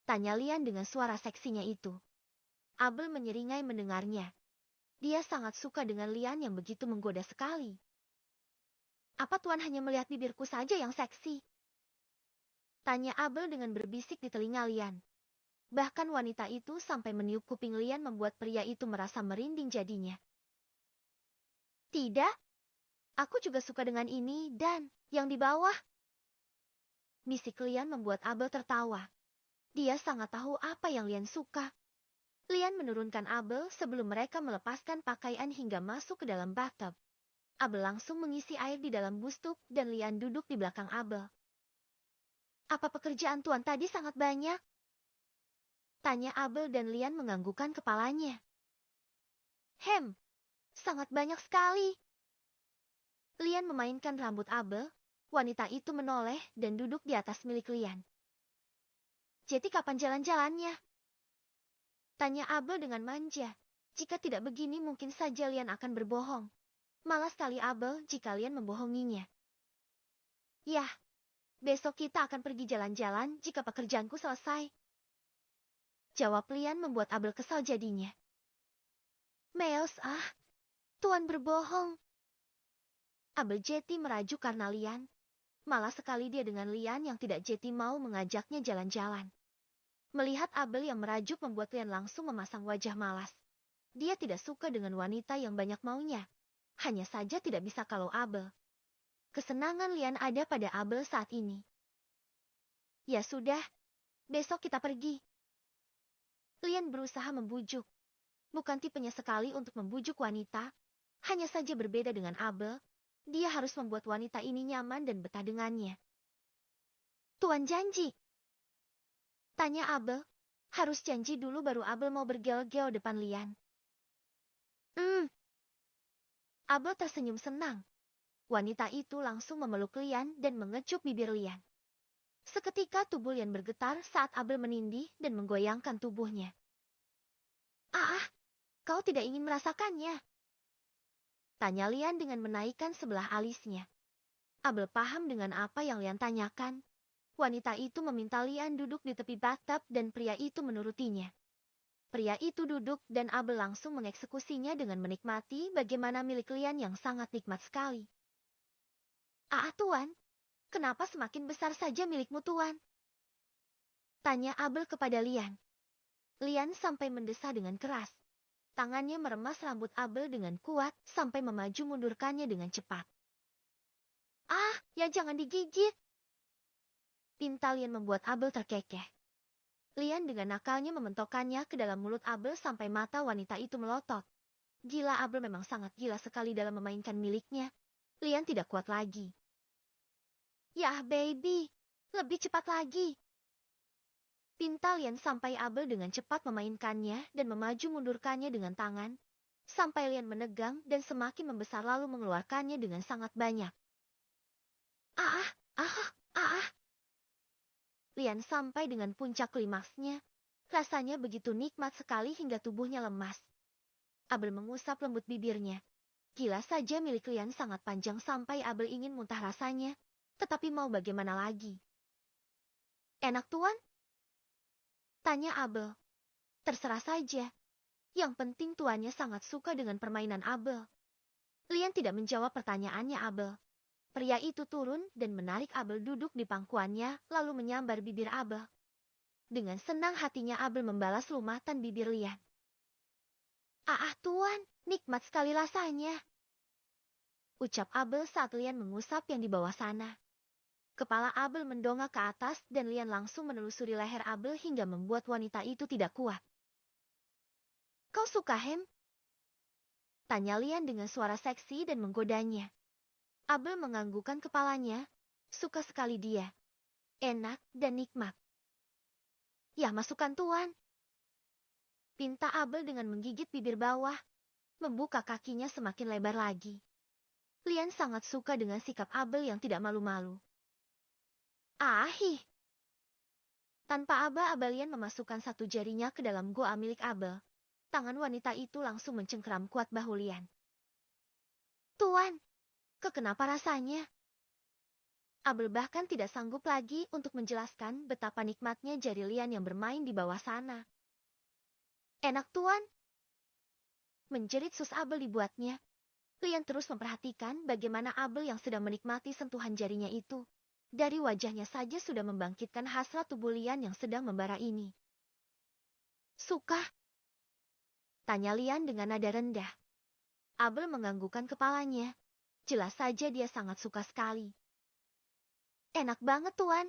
Tanya Lian dengan suara seksinya itu. Abel menyeringai mendengarnya. Dia sangat suka dengan Lian yang begitu menggoda sekali. Apa tuan hanya melihat bibirku saja yang seksi? Tanya Abel dengan berbisik di telinga Lian. Bahkan wanita itu sampai meniup kuping Lian membuat pria itu merasa merinding jadinya. Tidak, aku juga suka dengan ini dan yang di bawah. Bisik Lian membuat Abel tertawa. Dia sangat tahu apa yang Lian suka. Lian menurunkan Abel sebelum mereka melepaskan pakaian hingga masuk ke dalam bathtub. Abel langsung mengisi air di dalam bustuk dan Lian duduk di belakang Abel. Apa pekerjaan tuan tadi sangat banyak? Tanya Abel dan Lian menganggukkan kepalanya. Hem, sangat banyak sekali. Lian memainkan rambut Abel. Wanita itu menoleh dan duduk di atas milik Lian. Jadi kapan jalan-jalannya? Tanya Abel dengan manja. Jika tidak begini mungkin saja Lian akan berbohong. Malas sekali Abel jika Lian membohonginya. Yah, besok kita akan pergi jalan-jalan jika pekerjaanku selesai. Jawab Lian membuat Abel kesal jadinya. Meos tuan berbohong. Abel jeti merajuk karena Lian. Malah sekali dia dengan Lian yang tidak jeti mau mengajaknya jalan-jalan. Melihat Abel yang merajuk membuat Lian langsung memasang wajah malas. Dia tidak suka dengan wanita yang banyak maunya. Hanya saja tidak bisa kalau Abel. Kesenangan Lian ada pada Abel saat ini. Ya sudah, besok kita pergi. Lian berusaha membujuk. Bukan tipenya sekali untuk membujuk wanita. Hanya saja berbeda dengan Abel. Dia harus membuat wanita ini nyaman dan betah dengannya. Tuan janji. Tanya Abel. Harus janji dulu baru Abel mau bergeo-geo depan Lian. Abel tersenyum senang. Wanita itu langsung memeluk Lian dan mengecup bibir Lian. Seketika tubuh Lian bergetar saat Abel menindih dan menggoyangkan tubuhnya. Ah, kau tidak ingin merasakannya? Tanya Lian dengan menaikkan sebelah alisnya. Abel paham dengan apa yang Lian tanyakan. Wanita itu meminta Lian duduk di tepi bathtub dan pria itu menurutinya. Pria itu duduk dan Abel langsung mengeksekusinya dengan menikmati bagaimana milik Lian yang sangat nikmat sekali. Tuan, kenapa semakin besar saja milikmu Tuan? Tanya Abel kepada Lian. Lian sampai mendesah dengan keras. Tangannya meremas rambut Abel dengan kuat sampai memaju mundurkannya dengan cepat. Ya jangan digigit. Pinta Lian membuat Abel terkekeh. Lian dengan nakalnya mementokkannya ke dalam mulut Abel sampai mata wanita itu melotot. Gila, Abel memang sangat gila sekali dalam memainkan miliknya. Lian tidak kuat lagi. Yah baby, lebih cepat lagi. Pinta Lian sampai Abel dengan cepat memainkannya dan memaju mundurkannya dengan tangan. Sampai Lian menegang dan semakin membesar lalu mengeluarkannya dengan sangat banyak. Lian sampai dengan puncak klimaksnya. Rasanya begitu nikmat sekali hingga tubuhnya lemas. Abel mengusap lembut bibirnya. Gila saja milik Lian sangat panjang sampai Abel ingin muntah rasanya. Tetapi mau bagaimana lagi? Enak Tuan? Tanya Abel. Terserah saja. Yang penting tuannya sangat suka dengan permainan Abel. Lian tidak menjawab pertanyaannya Abel. Pria itu turun dan menarik Abel duduk di pangkuannya lalu menyambar bibir Abel. Dengan senang hatinya Abel membalas lumatan bibir Lian. Tuan, nikmat sekali rasanya. Ucap Abel saat Lian mengusap yang di bawah sana. Kepala Abel mendongak ke atas dan Lian langsung menelusuri leher Abel hingga membuat wanita itu tidak kuat. Kau suka hem? Tanya Lian dengan suara seksi dan menggodanya. Abel menganggukkan kepalanya. Suka sekali dia. Enak dan nikmat. Ya masukkan Tuan. Pinta Abel dengan menggigit bibir bawah. Membuka kakinya semakin lebar lagi. Lian sangat suka dengan sikap Abel yang tidak malu-malu. Tanpa aba-aba Lian memasukkan satu jarinya ke dalam goa milik Abel. Tangan wanita itu langsung mencengkeram kuat bahu Lian. Tuan, kenapa rasanya? Abel bahkan tidak sanggup lagi untuk menjelaskan betapa nikmatnya jari Lian yang bermain di bawah sana. Enak Tuan? Menjerit sus Abel dibuatnya. Lian terus memperhatikan bagaimana Abel yang sedang menikmati sentuhan jarinya itu. Dari wajahnya saja sudah membangkitkan hasrat tubuh Lian yang sedang membara ini. Suka? Tanya Lian dengan nada rendah. Abel menganggukkan kepalanya. Jelas saja dia sangat suka sekali. Enak banget Tuan.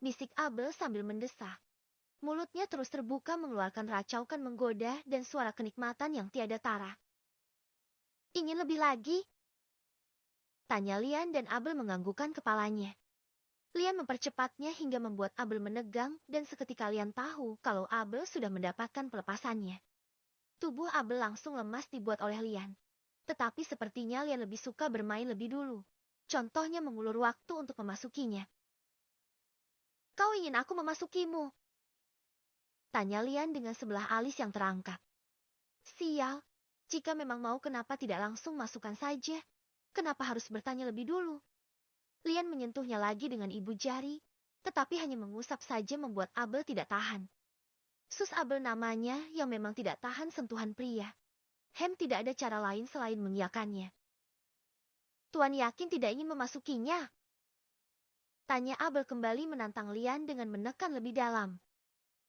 Bisik Abel sambil mendesah. Mulutnya terus terbuka mengeluarkan racaukan menggoda dan suara kenikmatan yang tiada tara. Ingin lebih lagi? Tanya Lian dan Abel menganggukkan kepalanya. Lian mempercepatnya hingga membuat Abel menegang dan seketika Lian tahu kalau Abel sudah mendapatkan pelepasannya. Tubuh Abel langsung lemas dibuat oleh Lian. Tetapi sepertinya Lian lebih suka bermain lebih dulu. Contohnya mengulur waktu untuk memasukinya. Kau ingin aku memasukimu? Tanya Lian dengan sebelah alis yang terangkat. Sial, jika memang mau kenapa tidak langsung masukkan saja? Kenapa harus bertanya lebih dulu? Lian menyentuhnya lagi dengan ibu jari, tetapi hanya mengusap saja membuat Abel tidak tahan. Sus Abel namanya yang memang tidak tahan sentuhan pria. Hem tidak ada cara lain selain mengiyakannya. Tuan yakin tidak ingin memasukinya? Tanya Abel kembali menantang Lian dengan menekan lebih dalam.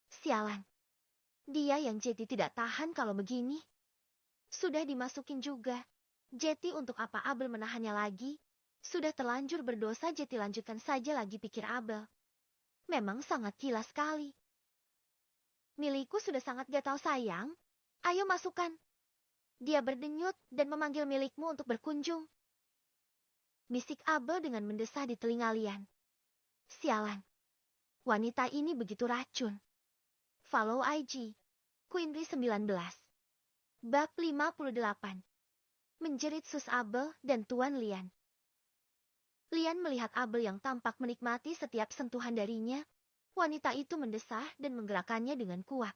Sialan. Dia yang Jetty tidak tahan kalau begini. Sudah dimasukin juga. Jetty untuk apa Abel menahannya lagi? Sudah terlanjur berdosa Jetty lanjutkan saja lagi pikir Abel. Memang sangat gila sekali. Milikku sudah sangat gatal sayang. Ayo masukkan. Dia berdenyut dan memanggil milikmu untuk berkunjung. Bisik Abel dengan mendesah di telinga Lian. Sialan. Wanita ini begitu racun. Follow IG. Queenry 19. Bab 58. menjerit Sus Abel dan Tuan Lian. Lian melihat Abel yang tampak menikmati setiap sentuhan darinya. Wanita itu mendesah dan menggerakkannya dengan kuat.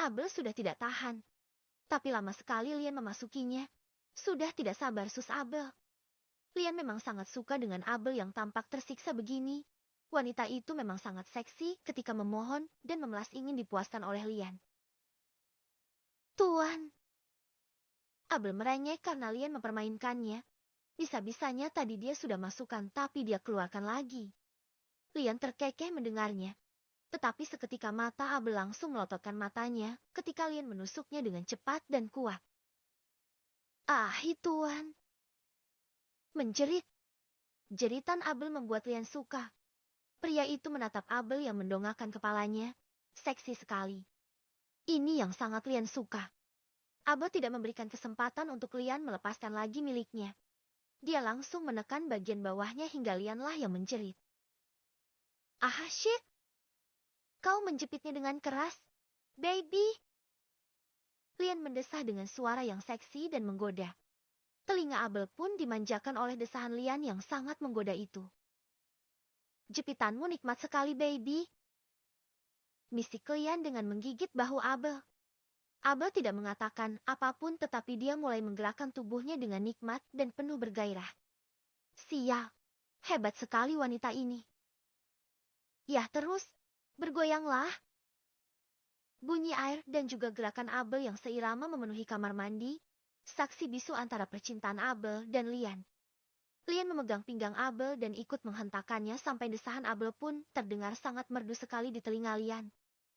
Abel sudah tidak tahan. Tapi lama sekali Lian memasukinya. Sudah tidak sabar Sus Abel. Lian memang sangat suka dengan Abel yang tampak tersiksa begini. Wanita itu memang sangat seksi ketika memohon dan memelas ingin dipuaskan oleh Lian. Tuan. Abel merengek karena Lian mempermainkannya. Bisa-bisanya tadi dia sudah masukkan tapi dia keluarkan lagi. Lian terkekeh mendengarnya. Tetapi seketika mata Abel langsung melototkan matanya ketika Lian menusuknya dengan cepat dan kuat. Tuan. Menjerit. Jeritan Abel membuat Lian suka. Pria itu menatap Abel yang mendongakkan kepalanya. Seksi sekali. Ini yang sangat Lian suka. Abel tidak memberikan kesempatan untuk Lian melepaskan lagi miliknya. Dia langsung menekan bagian bawahnya hingga Lianlah yang menjerit. Shit! Kau menjepitnya dengan keras. Baby! Lian mendesah dengan suara yang seksi dan menggoda. Telinga Abel pun dimanjakan oleh desahan Lian yang sangat menggoda itu. Jepitanmu nikmat sekali, baby. Misik Lian dengan menggigit bahu Abel. Abel tidak mengatakan apapun tetapi dia mulai menggerakkan tubuhnya dengan nikmat dan penuh bergairah. Sial, hebat sekali wanita ini. Ya terus, bergoyanglah. Bunyi air dan juga gerakan Abel yang seirama memenuhi kamar mandi, saksi bisu antara percintaan Abel dan Lian. Lian memegang pinggang Abel dan ikut menghentakkannya sampai desahan Abel pun terdengar sangat merdu sekali di telinga Lian.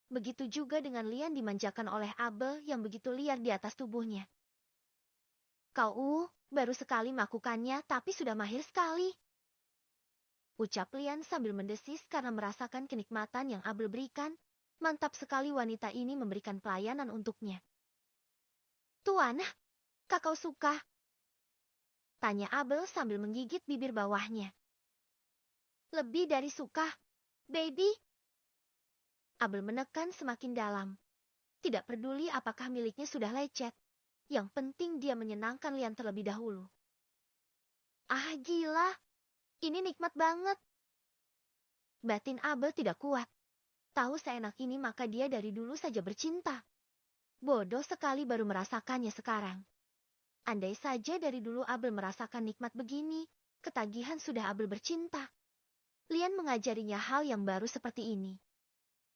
Begitu juga dengan Lian dimanjakan oleh Abel yang begitu liar di atas tubuhnya. Kau baru sekali melakukannya tapi sudah mahir sekali. Ucap Lian sambil mendesis karena merasakan kenikmatan yang Abel berikan. Mantap sekali wanita ini memberikan pelayanan untuknya. Tuan, kakak suka? Tanya Abel sambil menggigit bibir bawahnya. Lebih dari suka, baby. Abel menekan semakin dalam. Tidak peduli apakah miliknya sudah lecet. Yang penting dia menyenangkan Lian terlebih dahulu. Gila. Ini nikmat banget. Batin Abel tidak kuat. Tahu seenak ini maka dia dari dulu saja bercinta. Bodoh sekali baru merasakannya sekarang. Andai saja dari dulu Abel merasakan nikmat begini, ketagihan sudah Abel bercinta. Lian mengajarinya hal yang baru seperti ini.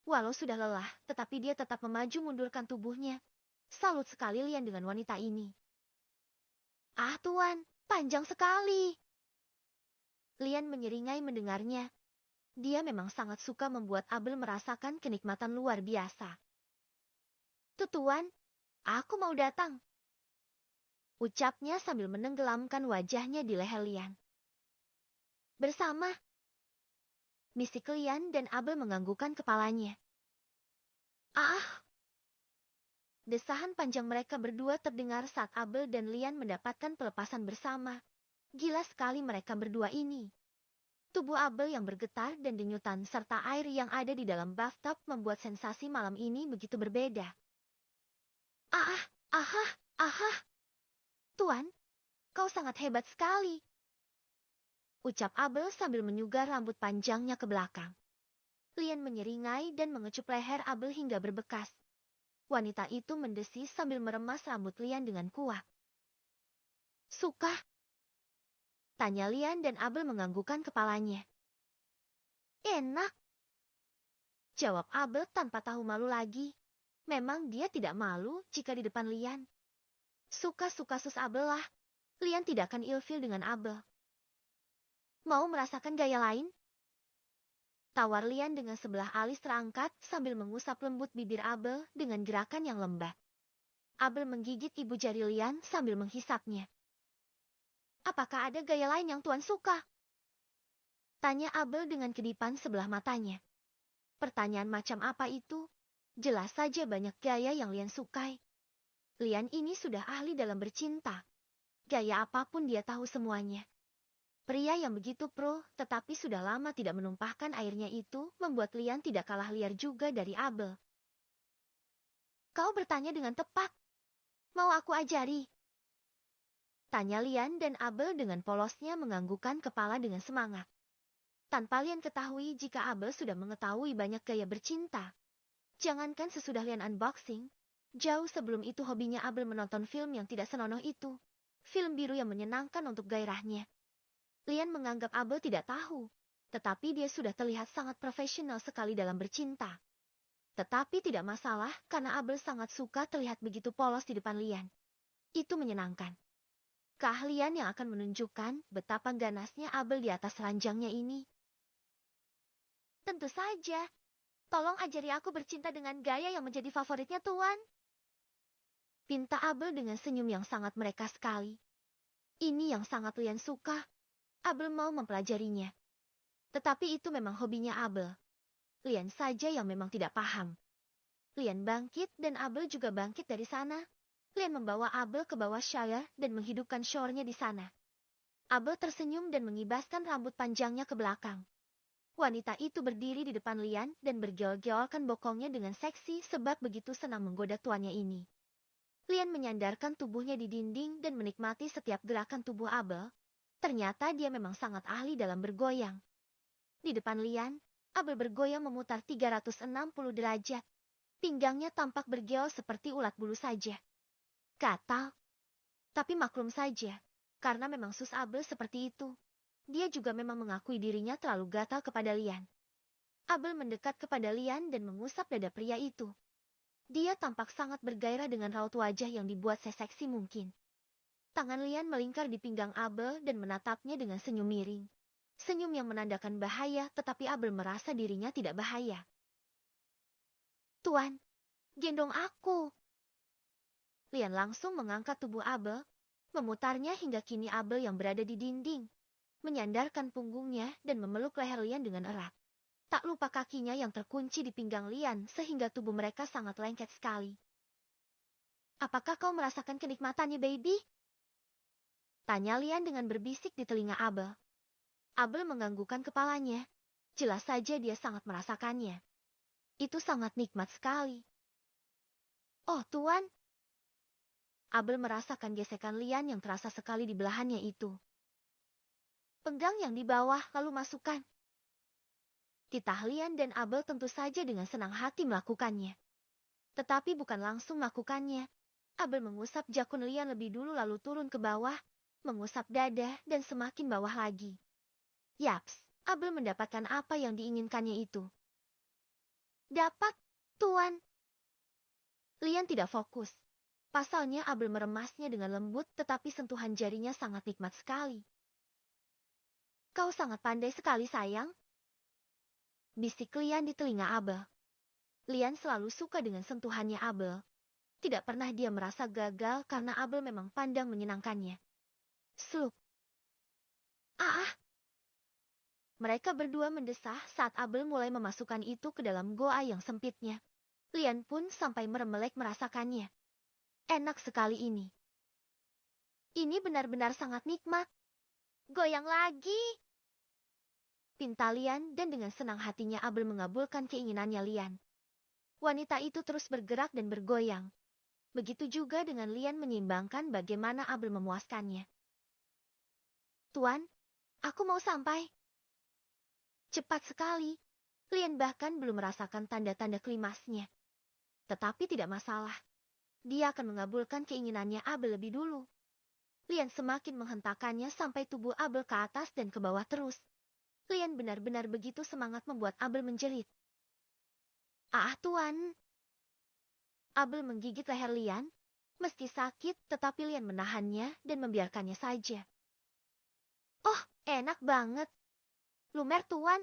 Walau sudah lelah, tetapi dia tetap memaju mundurkan tubuhnya. Salut sekali Lian dengan wanita ini. Tuan, panjang sekali. Lian menyeringai mendengarnya. Dia memang sangat suka membuat Abel merasakan kenikmatan luar biasa. Tuan, aku mau datang. Ucapnya sambil menenggelamkan wajahnya di leher Lian. Bersama. Bisik Lian dan Abel menganggukkan kepalanya. Desahan panjang mereka berdua terdengar saat Abel dan Lian mendapatkan pelepasan bersama. Gila sekali mereka berdua ini. Tubuh Abel yang bergetar dan denyutan serta air yang ada di dalam bathtub membuat sensasi malam ini begitu berbeda. Tuan, kau sangat hebat sekali. Ucap Abel sambil menyugar rambut panjangnya ke belakang. Lian menyeringai dan mengecup leher Abel hingga berbekas. Wanita itu mendesis sambil meremas rambut Lian dengan kuat. Suka? Tanya Lian dan Abel menganggukkan kepalanya. Enak. Jawab Abel tanpa tahu malu lagi. Memang dia tidak malu jika di depan Lian. Suka-suka sus Abel lah. Lian tidak akan ilfil dengan Abel. Mau merasakan gaya lain? Tawar Lian dengan sebelah alis terangkat sambil mengusap lembut bibir Abel dengan gerakan yang lembat. Abel menggigit ibu jari Lian sambil menghisapnya. Apakah ada gaya lain yang Tuan suka? Tanya Abel dengan kedipan sebelah matanya. Pertanyaan macam apa itu? Jelas saja banyak gaya yang Lian sukai. Lian ini sudah ahli dalam bercinta. Gaya apapun dia tahu semuanya. Pria yang begitu pro, tetapi sudah lama tidak menumpahkan airnya itu, membuat Lian tidak kalah liar juga dari Abel. Kau bertanya dengan tepat. Mau aku ajari? Tanya Lian dan Abel dengan polosnya menganggukkan kepala dengan semangat. Tanpa Lian ketahui jika Abel sudah mengetahui banyak gaya bercinta. Jangankan sesudah Lian unboxing, jauh sebelum itu hobinya Abel menonton film yang tidak senonoh itu. Film biru yang menyenangkan untuk gairahnya. Lian menganggap Abel tidak tahu, tetapi dia sudah terlihat sangat profesional sekali dalam bercinta. Tetapi tidak masalah karena Abel sangat suka terlihat begitu polos di depan Lian. Itu menyenangkan. Keahlian yang akan menunjukkan betapa ganasnya Abel di atas ranjangnya ini. Tentu saja. Tolong ajari aku bercinta dengan gaya yang menjadi favoritnya Tuan. Pinta Abel dengan senyum yang sangat mereka sekali. Ini yang sangat Lian suka. Abel mau mempelajarinya. Tetapi itu memang hobinya Abel. Lian saja yang memang tidak paham. Lian bangkit dan Abel juga bangkit dari sana. Lian membawa Abel ke bawah shower dan menghidupkan showernya di sana. Abel tersenyum dan mengibaskan rambut panjangnya ke belakang. Wanita itu berdiri di depan Lian dan bergeol-geolkan bokongnya dengan seksi sebab begitu senang menggoda tuannya ini. Lian menyandarkan tubuhnya di dinding dan menikmati setiap gerakan tubuh Abel. Ternyata dia memang sangat ahli dalam bergoyang. Di depan Lian, Abel bergoyang memutar 360 derajat. Pinggangnya tampak bergeol seperti ulat bulu saja. Gatal. Tapi maklum saja, karena memang sus Abel seperti itu. Dia juga memang mengakui dirinya terlalu gatal kepada Lian. Abel mendekat kepada Lian dan mengusap dada pria itu. Dia tampak sangat bergairah dengan raut wajah yang dibuat seseksi mungkin. Tangan Lian melingkar di pinggang Abel dan menatapnya dengan senyum miring. Senyum yang menandakan bahaya, tetapi Abel merasa dirinya tidak bahaya. Tuan, gendong aku. Lian langsung mengangkat tubuh Abel, memutarnya hingga kini Abel yang berada di dinding, menyandarkan punggungnya dan memeluk leher Lian dengan erat. Tak lupa kakinya yang terkunci di pinggang Lian sehingga tubuh mereka sangat lengket sekali. Apakah kau merasakan kenikmatannya, baby? Tanya Lian dengan berbisik di telinga Abel. Abel menganggukkan kepalanya. Jelas saja dia sangat merasakannya. Itu sangat nikmat sekali. Oh, Tuan. Abel merasakan gesekan Lian yang terasa sekali di belahannya itu. Penggang yang di bawah, lalu masukkan. Titah Lian dan Abel tentu saja dengan senang hati melakukannya. Tetapi bukan langsung melakukannya. Abel mengusap jakun Lian lebih dulu lalu turun ke bawah, mengusap dada dan semakin bawah lagi. Yaps, Abel mendapatkan apa yang diinginkannya itu. Dapat, Tuan. Lian tidak fokus. Pasalnya Abel meremasnya dengan lembut tetapi sentuhan jarinya sangat nikmat sekali. Kau sangat pandai sekali, sayang. Bisik Lian di telinga Abel. Lian selalu suka dengan sentuhannya Abel. Tidak pernah dia merasa gagal karena Abel memang pandang menyenangkannya. Slup. Ah! Mereka berdua mendesah saat Abel mulai memasukkan itu ke dalam goa yang sempitnya. Lian pun sampai meremelek merasakannya. Enak sekali ini. Ini benar-benar sangat nikmat. Goyang lagi. Pinta Lian dan dengan senang hatinya Abel mengabulkan keinginannya Lian. Wanita itu terus bergerak dan bergoyang. Begitu juga dengan Lian menyeimbangkan bagaimana Abel memuaskannya. Tuan, aku mau sampai. Cepat sekali. Lian bahkan belum merasakan tanda-tanda klimasnya. Tetapi tidak masalah. Dia akan mengabulkan keinginannya Abel lebih dulu. Lian semakin menghentakkannya sampai tubuh Abel ke atas dan ke bawah terus. Lian benar-benar begitu semangat membuat Abel menjerit. Ah, Tuan. Abel menggigit leher Lian. Meski sakit, tetapi Lian menahannya dan membiarkannya saja. Oh, enak banget. Lumer, Tuan.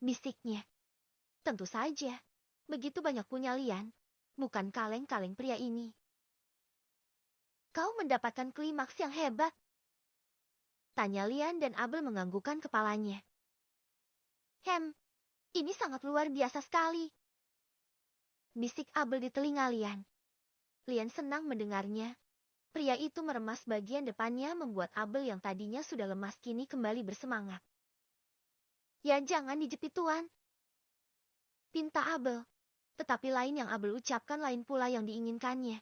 Bisiknya. Tentu saja. Begitu banyak punya Lian. Bukan kaleng-kaleng pria ini. Kau mendapatkan klimaks yang hebat. Tanya Lian dan Abel menganggukkan kepalanya. Ini sangat luar biasa sekali. Bisik Abel di telinga Lian. Lian senang mendengarnya. Pria itu meremas bagian depannya membuat Abel yang tadinya sudah lemas kini kembali bersemangat. Ya jangan dijepit Tuan. Pinta Abel. Tetapi lain yang Abel ucapkan lain pula yang diinginkannya.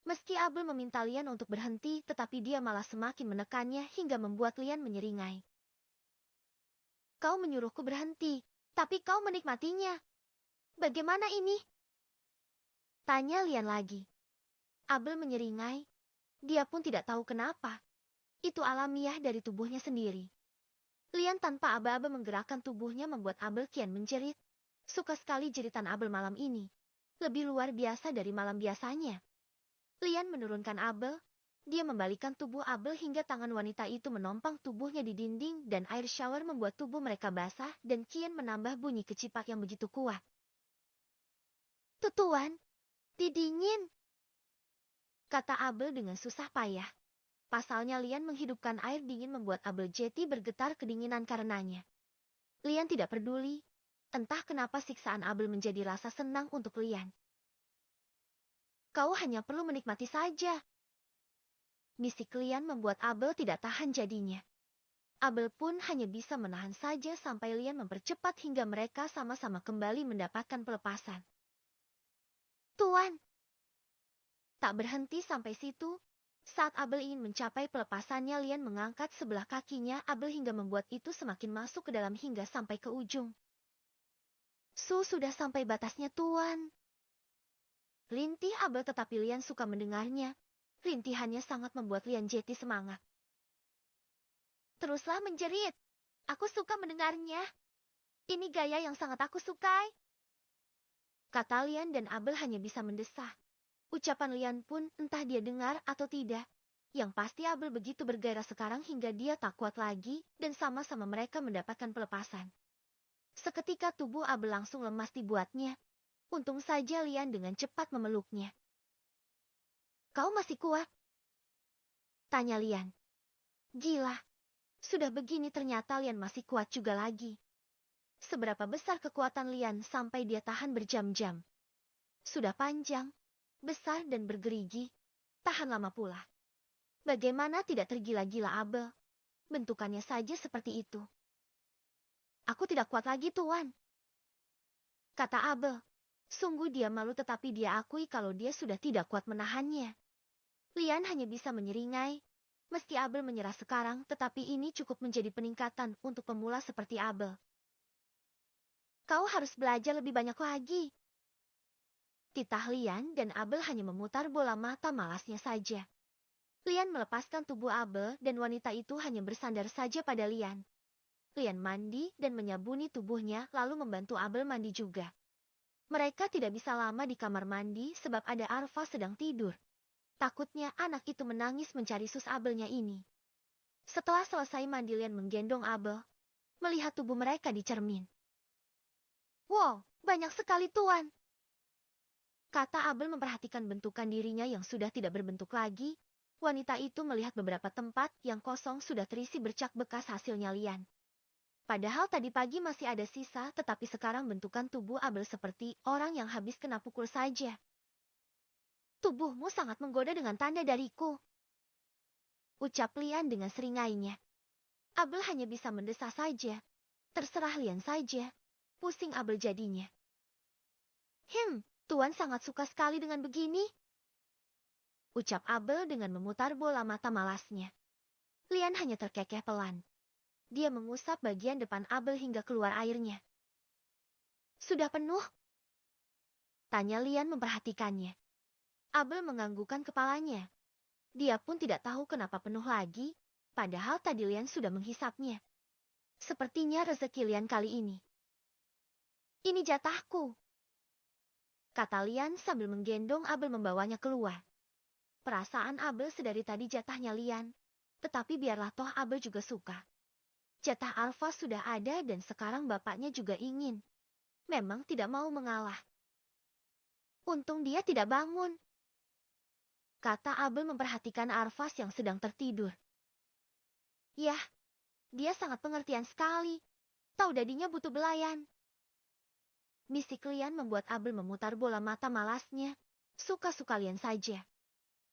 Meski Abel meminta Lian untuk berhenti, tetapi dia malah semakin menekannya hingga membuat Lian menyeringai. Kau menyuruhku berhenti, tapi kau menikmatinya. Bagaimana ini? Tanya Lian lagi. Abel menyeringai. Dia pun tidak tahu kenapa. Itu alamiah dari tubuhnya sendiri. Lian tanpa aba-aba menggerakkan tubuhnya membuat Abel kian menjerit. Suka sekali jeritan Abel malam ini. Lebih luar biasa dari malam biasanya. Lian menurunkan Abel. Dia membalikkan tubuh Abel hingga tangan wanita itu menompang tubuhnya di dinding dan air shower membuat tubuh mereka basah dan kian menambah bunyi kecipak yang begitu kuat. Tuan, didingin, kata Abel dengan susah payah. Pasalnya Lian menghidupkan air dingin membuat Abel Jetty bergetar kedinginan karenanya. Lian tidak peduli. Entah kenapa siksaan Abel menjadi rasa senang untuk Lian. Kau hanya perlu menikmati saja. Bisik Lian membuat Abel tidak tahan jadinya. Abel pun hanya bisa menahan saja sampai Lian mempercepat hingga mereka sama-sama kembali mendapatkan pelepasan. Tuan! Tak berhenti sampai situ. Saat Abel ingin mencapai pelepasannya, Lian mengangkat sebelah kakinya Abel hingga membuat itu semakin masuk ke dalam hingga sampai ke ujung. Sudah sampai batasnya, Tuan. Rintih Abel tetapi Lian suka mendengarnya. Rintihannya sangat membuat Lian Jetty semangat. Teruslah menjerit. Aku suka mendengarnya. Ini gaya yang sangat aku sukai. Kata Lian dan Abel hanya bisa mendesah. Ucapan Lian pun entah dia dengar atau tidak. Yang pasti Abel begitu bergairah sekarang hingga dia tak kuat lagi dan sama-sama mereka mendapatkan pelepasan. Seketika tubuh Abel langsung lemas dibuatnya. Untung saja Lian dengan cepat memeluknya. Kau masih kuat? Tanya Lian. Gila. Sudah begini ternyata Lian masih kuat juga lagi. Seberapa besar kekuatan Lian sampai dia tahan berjam-jam. Sudah panjang, besar dan bergerigi. Tahan lama pula. Bagaimana tidak tergila-gila Abel? Bentukannya saja seperti itu. Aku tidak kuat lagi, Tuan. Kata Abel. Sungguh dia malu tetapi dia akui kalau dia sudah tidak kuat menahannya. Lian hanya bisa menyeringai. Meski Abel menyerah sekarang, tetapi ini cukup menjadi peningkatan untuk pemula seperti Abel. Kau harus belajar lebih banyak lagi. Titah Lian dan Abel hanya memutar bola mata malasnya saja. Lian melepaskan tubuh Abel dan wanita itu hanya bersandar saja pada Lian. Lian mandi dan menyabuni tubuhnya lalu membantu Abel mandi juga. Mereka tidak bisa lama di kamar mandi sebab ada Arfa sedang tidur. Takutnya anak itu menangis mencari sus Abelnya ini. Setelah selesai mandi Lian menggendong Abel, melihat tubuh mereka di cermin. Wow, banyak sekali Tuan. Kata Abel memperhatikan bentukan dirinya yang sudah tidak berbentuk lagi. Wanita itu melihat beberapa tempat yang kosong sudah terisi bercak bekas hasilnya Lian. Padahal tadi pagi masih ada sisa, tetapi sekarang bentukan tubuh Abel seperti orang yang habis kena pukul saja. Tubuhmu sangat menggoda dengan tanda dariku. Ucap Lian dengan seringainya. Abel hanya bisa mendesah saja. Terserah Lian saja. Pusing Abel jadinya. Tuan sangat suka sekali dengan begini. Ucap Abel dengan memutar bola mata malasnya. Lian hanya terkekeh pelan. Dia mengusap bagian depan Abel hingga keluar airnya. Sudah penuh? Tanya Lian memperhatikannya. Abel menganggukkan kepalanya. Dia pun tidak tahu kenapa penuh lagi, padahal tadi Lian sudah menghisapnya. Sepertinya rezeki Lian kali ini. Ini jatahku, kata Lian sambil menggendong Abel membawanya keluar. Perasaan Abel sedari tadi jatahnya Lian, tetapi biarlah toh Abel juga suka. Jatah Arfa sudah ada dan sekarang bapaknya juga ingin. Memang tidak mau mengalah. Untung dia tidak bangun, kata Abel memperhatikan Arfas yang sedang tertidur. Yah, dia sangat pengertian sekali. Tahu dadinya butuh belayan. Bisik Lian membuat Abel memutar bola mata malasnya. Suka-suka Lian saja.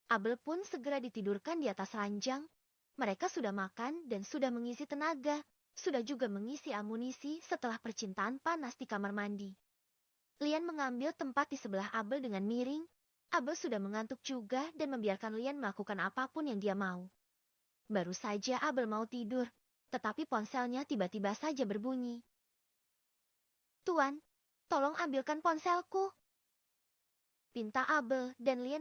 Abel pun segera ditidurkan di atas ranjang. Mereka sudah makan dan sudah mengisi tenaga. Sudah juga mengisi amunisi setelah percintaan panas di kamar mandi. Lian mengambil tempat di sebelah Abel dengan miring. Abel sudah mengantuk juga dan membiarkan Lian melakukan apapun yang dia mau. Baru saja Abel mau tidur, tetapi ponselnya tiba-tiba saja berbunyi. Tuan, tolong ambilkan ponselku. Pinta Abel dan Lian